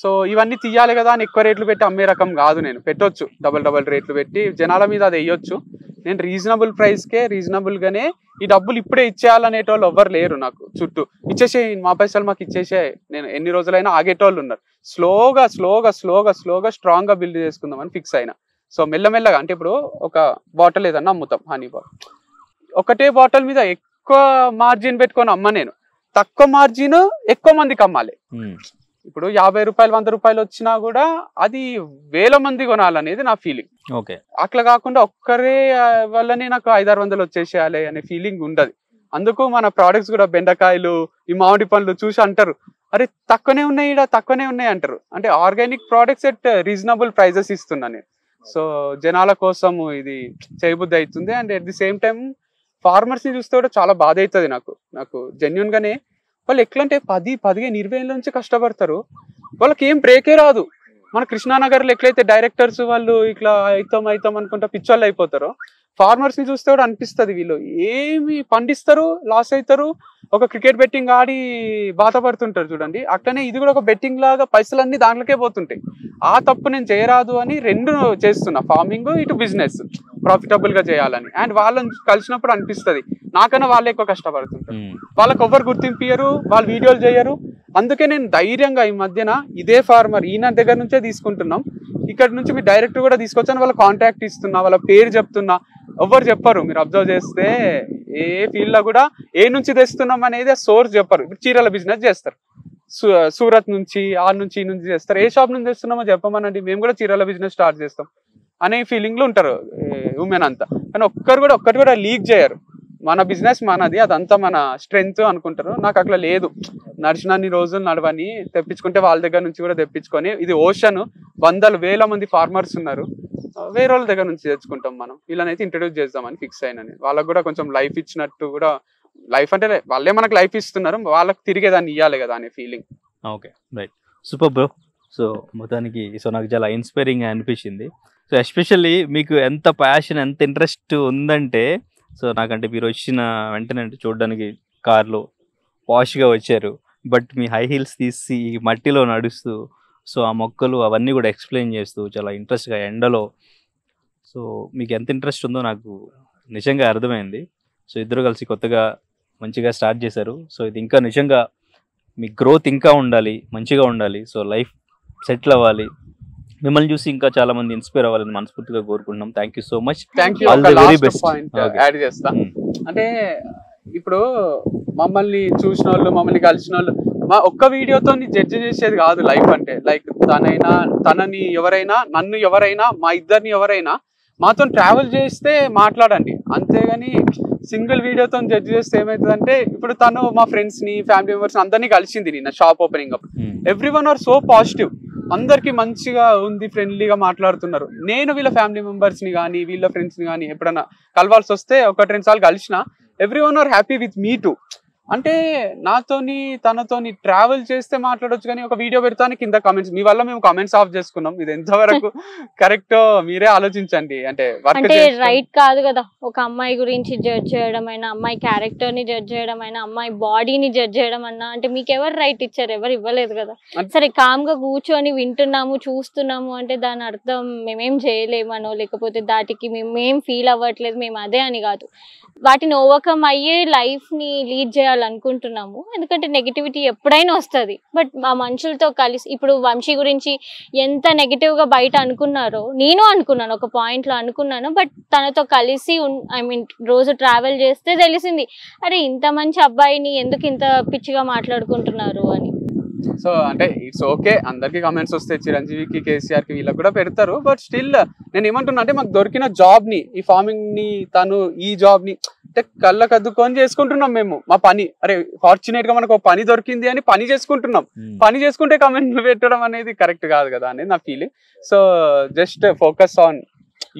సో ఇవన్నీ తీయాలి కదా అని ఎక్కువ రేట్లు పెట్టి అమ్మే రకం కాదు. నేను పెట్టొచ్చు డబల్ రేట్లు పెట్టి జనాల మీద అది వేయొచ్చు. నేను రీజనబుల్ ప్రైస్కే రీజనబుల్గానే ఈ డబ్బులు ఇప్పుడే ఇచ్చేయాలనేటోళ్ళు ఎవ్వరు లేరు నాకు చుట్టూ. ఇచ్చేసే మా పైసలు మాకు ఇచ్చేసే, నేను ఎన్ని రోజులైనా ఆగేటోళ్ళు ఉన్నారు. స్లోగా స్లోగా స్లోగా స్లోగా స్ట్రాంగ్గా బిల్డ్ చేసుకుందామని ఫిక్స్ అయినా. సో మెల్లమెల్లగా అంటే ఇప్పుడు ఒక బాటిల్ ఏదన్నా అమ్ముతాం, హనీ బాటిల్, ఒకటే బాటిల్ మీద ఎక్కువ మార్జిన్ పెట్టుకొని అమ్మ, నేను తక్కువ మార్జిన్ ఎక్కువ మందికి అమ్మాలి. ఇప్పుడు 50 రూపాయలు 100 రూపాయలు వచ్చినా కూడా అది వేల మంది కొనాలనేది నా ఫీలింగ్. ఓకే, అట్లా కాకుండా ఒక్కరే వల్లనే నాకు 500-600 వచ్చేసేయాలి అనే ఫీలింగ్ ఉండదు. అందుకు మన ప్రోడక్ట్స్ కూడా బెండకాయలు, ఈ మామిడి పండ్లు చూసి అంటారు, అరే తక్కువనే ఉన్నాయి ఇక్కడ, తక్కువనే ఉన్నాయి అంటారు. అంటే organic products at reasonable prices ఇస్తున్నా నేను. సో జనాల కోసం ఇది చేయబుద్ధి అవుతుంది. And at the same time farmers ని చూస్తే కూడా చాలా బాధ అవుతుంది నాకు జెన్యున్ గానే. వాళ్ళు ఎట్లా అంటే 10, 15, 20 ఏళ్ళ నుంచి కష్టపడతారు, వాళ్ళకి ఏం బ్రేకే రాదు. మన కృష్ణానగర్లో ఎట్లయితే డైరెక్టర్స్ వాళ్ళు ఇట్లా అవుతాం అనుకుంటా పిచ్చోళ్ళు అయిపోతారో, ఫార్మర్స్ ని చూస్తే కూడా అనిపిస్తుంది వీళ్ళు ఏమి పండిస్తారు, లాస్ అవుతారు, ఒక క్రికెట్ బెట్టింగ్ ఆడి బాధపడుతుంటారు చూడండి. అట్లనే ఇది కూడా ఒక బెట్టింగ్ లాగా పైసలన్నీ దాంట్లోకే పోతుంటాయి. ఆ తప్పు నేను చేయరాదు అని రెండు చేస్తున్నా, ఫార్మింగ్ ఇటు బిజినెస్ ప్రాఫిటబుల్ గా చేయాలని. అండ్ వాళ్ళని కలిసినప్పుడు అనిపిస్తుంది నాకన్నా వాళ్ళు ఎక్కువ కష్టపడుతుంటారు, వాళ్ళకి ఎవ్వరు గుర్తింపియరు, వాళ్ళు వీడియోలు చేయరు. అందుకే నేను ధైర్యంగా ఈ మధ్యన ఇదే ఫార్మర్ ఈయన దగ్గర నుంచే తీసుకుంటున్నాం, ఇక్కడ నుంచి మీరు డైరెక్ట్ కూడా తీసుకొచ్చాను, వాళ్ళ కాంటాక్ట్ ఇస్తున్నా, వాళ్ళ పేరు చెప్తున్నా. ఎవ్వరు చెప్పరు, మీరు అబ్జర్వ్ చేస్తే ఏ ఫీల్డ్ లో కూడా ఏ నుంచి తెస్తున్నాం అనేది సోర్స్ చెప్పరు. ఇప్పుడు చీరల బిజినెస్ చేస్తారు, సూరత్ నుంచి ఆ నుంచి ఈ నుంచి చేస్తారు, ఏ షాప్ నుంచి తెస్తున్నామో చెప్పమనండి, మేము కూడా చీరల బిజినెస్ స్టార్ట్ చేస్తాం అనే ఫీలింగ్ లో ఉంటారు ఉమెన్ అంతా. కానీ ఒక్కటి కూడా లీక్ చేయరు, మన బిజినెస్ మనది, అదంతా మన స్ట్రెంగ్త్ అనుకుంటారు. నాకు అట్లా లేదు, నడిచినన్ని రోజులు నడవని తెప్పించుకుంటే వాళ్ళ దగ్గర నుంచి కూడా తెప్పించుకొని, ఇది ఓషన్, 100,000 మంది ఫార్మర్స్ ఉన్నారు, వేరే వాళ్ళ దగ్గర నుంచి తెచ్చుకుంటాం మనం. వీళ్ళనైతే ఇంట్రడ్యూస్ చేద్దామని ఫిక్స్ అయినా నేను. వాళ్ళకు కూడా కొంచెం లైఫ్ ఇచ్చినట్టు కూడా, లైఫ్ అంటే వాళ్ళే మనకు లైఫ్ ఇస్తున్నారు, వాళ్ళకి తిరిగేదాన్ని ఇవ్వాలి కదా అనే feeling. Okay, right, super bro. So మొత్తానికి నాకు చాలా ఇన్స్పైరింగ్ అనిపించింది. సో ఎస్పెషల్లీ మీకు ఎంత ప్యాషన్, ఎంత ఇంట్రెస్ట్ ఉందంటే, సో నాకంటే మీరు వచ్చిన వెంటనే చూడడానికి కార్లో పాష్గా వచ్చారు, బట్ మీ హై హీల్స్ తీసి మట్టిలో నడుస్తూ, సో ఆ మొక్కలు అవన్నీ కూడా ఎక్స్ప్లెయిన్ చేస్తూ చాలా ఇంట్రెస్ట్గా ఎండలో, సో మీకు ఎంత ఇంట్రెస్ట్ ఉందో నాకు నిజంగా అర్థమైంది. సో ఇద్దరు కలిసి కొత్తగా మంచిగా స్టార్ట్ చేశారు. సో ఇది ఇంకా నిజంగా మీ గ్రోత్ ఇంకా ఉండాలి, మంచిగా ఉండాలి, సో లైఫ్ సెటిల్ అవ్వాలి, మిమ్మల్ని చూసి ఇంకా చాలా మంది ఇన్స్పైర్ అవ్వాలని మనస్ఫూర్తిగా కోరుకుంటున్నాం. Thank you so much. Add చేస్తా అంటే, ఇప్పుడు మమ్మల్ని చూసిన వాళ్ళు, మమ్మల్ని కలిసిన వాళ్ళు మా ఒక్క వీడియోతో జడ్జి చేసేది కాదు లైఫ్ అంటే. లైక్ తనని ఎవరైనా, నన్ను ఎవరైనా, మా ఇద్దరిని ఎవరైనా మాతో ట్రావెల్ చేస్తే మాట్లాడండి, అంతేగాని సింగిల్ వీడియోతో జడ్జి చేస్తే ఏమవుతుందంటే, ఇప్పుడు తను మా ఫ్రెండ్స్ ని, ఫ్యామిలీ మెంబర్స్ అందరినీ కలిసింది నిన్న షాప్ ఓపెనింగ్ అప్పుడు. Every one or so positive, అందరికి మంచిగా ఉంది, ఫ్రెండ్లీగా మాట్లాడుతున్నారు. నేను వీళ్ళ ఫ్యామిలీ మెంబర్స్ ని కానీ, వీళ్ళ ఫ్రెండ్స్ ని కానీ ఎప్పుడన్నా కలవాల్సి వస్తే 1-2 సార్లు కలిసిన, every one or happy with me two. అంటే నాతోని తనతోని ట్రావెల్ చేస్తే మాట్లాడొచ్చు, కానీ ఒక వీడియో పెడతాను కింద కామెంట్స్, మీ వల్ల మేము కామెంట్స్ ఆఫ్ చేసుకున్నాం, ఇది ఎంతవరకు కరెక్ట్ మీరే ఆలోచించండి. అంటే రైట్ కాదు కదా, ఒక అమ్మాయి గురించి జడ్జ్ చేయడం అయినా, అమ్మాయి క్యారెక్టర్ ని జడ్జ్ చేయడం అయినా, అమ్మాయి బాడీని జడ్జ్ చేయడం అన్నా, అంటే మీకు ఎవరు రైట్ ఇచ్చారు? ఎవరు ఇవ్వలేదు కదా. సరే కామ్ గా కూర్చొని వింటున్నాము, చూస్తున్నాము అంటే దాని అర్థం మేమేం చేయలేమనో, లేకపోతే దాటికి మేమేం ఫీల్ అవ్వట్లేదు, మేము అదే అని కాదు. వాటిని ఓవర్కమ్ అయ్యే లైఫ్ ని లీడ్ చేయాలనుకుంటున్నాము. ఎందుకంటే నెగిటివిటీ ఎప్పుడైనా వస్తుంది, బట్ మా మనుషులతో కలిసి, ఇప్పుడు వంశీ గురించి ఎంత నెగిటివ్ గా బయట అనుకున్నారో, నేను అనుకున్నాను, ఒక పాయింట్ లో అనుకున్నాను, బట్ తనతో కలిసి రోజు ట్రావెల్ చేస్తే తెలిసింది, అరే ఇంత మంచి అబ్బాయిని ఎందుకు ఇంత పిచ్చిగా మాట్లాడుకుంటున్నారు అని. సో అంటే ఇట్స్ ఓకే, అందరికి కామెంట్స్ వస్తాయి, చిరంజీవికి, కేసీఆర్ కి, వీళ్ళకి కూడా పెడతారు. బట్ స్టిల్ నేను ఏమంటున్నా అంటే, మాకు దొరికిన జాబ్ ని, ఈ ఫార్మింగ్ ని, తను ఈ జాబ్ ని అంటే కళ్ళకు అద్దుకొని చేసుకుంటున్నాం మేము మా పని. అరే ఫార్చునేట్ గా మనకు పని దొరికింది అని పని చేసుకుంటున్నాం, పని చేసుకుంటే కామెంట్లు పెట్టడం అనేది కరెక్ట్ కాదు కదా అనేది నా feeling. So just focus on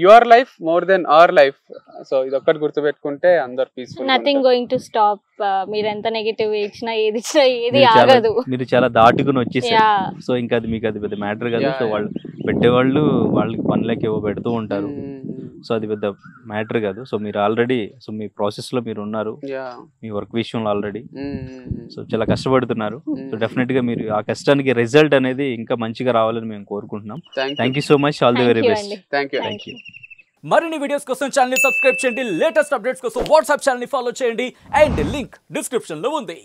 your life more than our life. So ఇది ఒక్కటి గుర్తుపెట్టుకుంటే అందరు peaceful. Nothing going to stop. మీరు ఎంత నెగిటివ్ ఇచ్చినా ఏది ఆగదు. మీరు చాలా దాటుకుని వచ్చేసారు. సో ఇంకా అది మీకు అది పెద్ద మ్యాటర్ కాదు. సో వాళ్ళు పెట్టేవాళ్ళు వాళ్ళకి పనులకి ఏవో పెడుతూ ఉంటారు. సో అది పెద్ద మ్యాటర్ కాదు. సో మీరు ఆల్రెడీ సో మీ ప్రాసెస్లో మీరు ఉన్నారు, మీ వర్క్ విషయంలో ఆల్రెడీ సో చాలా కష్టపడుతున్నారు. సో డెఫినెట్గా మీరు ఆ కష్టానికి రిజల్ట్ అనేది ఇంకా మంచిగా రావాలని మేము కోరుకుంటున్నాం. Thank you so much, all the very best. Thank you. మరిన్ని వీడియోస్ కోసం ఛానల్ ని సబ్స్క్రైబ్ చేయండి, లేటెస్ట్ అప్డేట్స్ కోసం వాట్సాప్ ఛానల్ ని ఫాలో చేయండి అండ్ లింక్ డిస్క్రిప్షన్ లో ఉంది.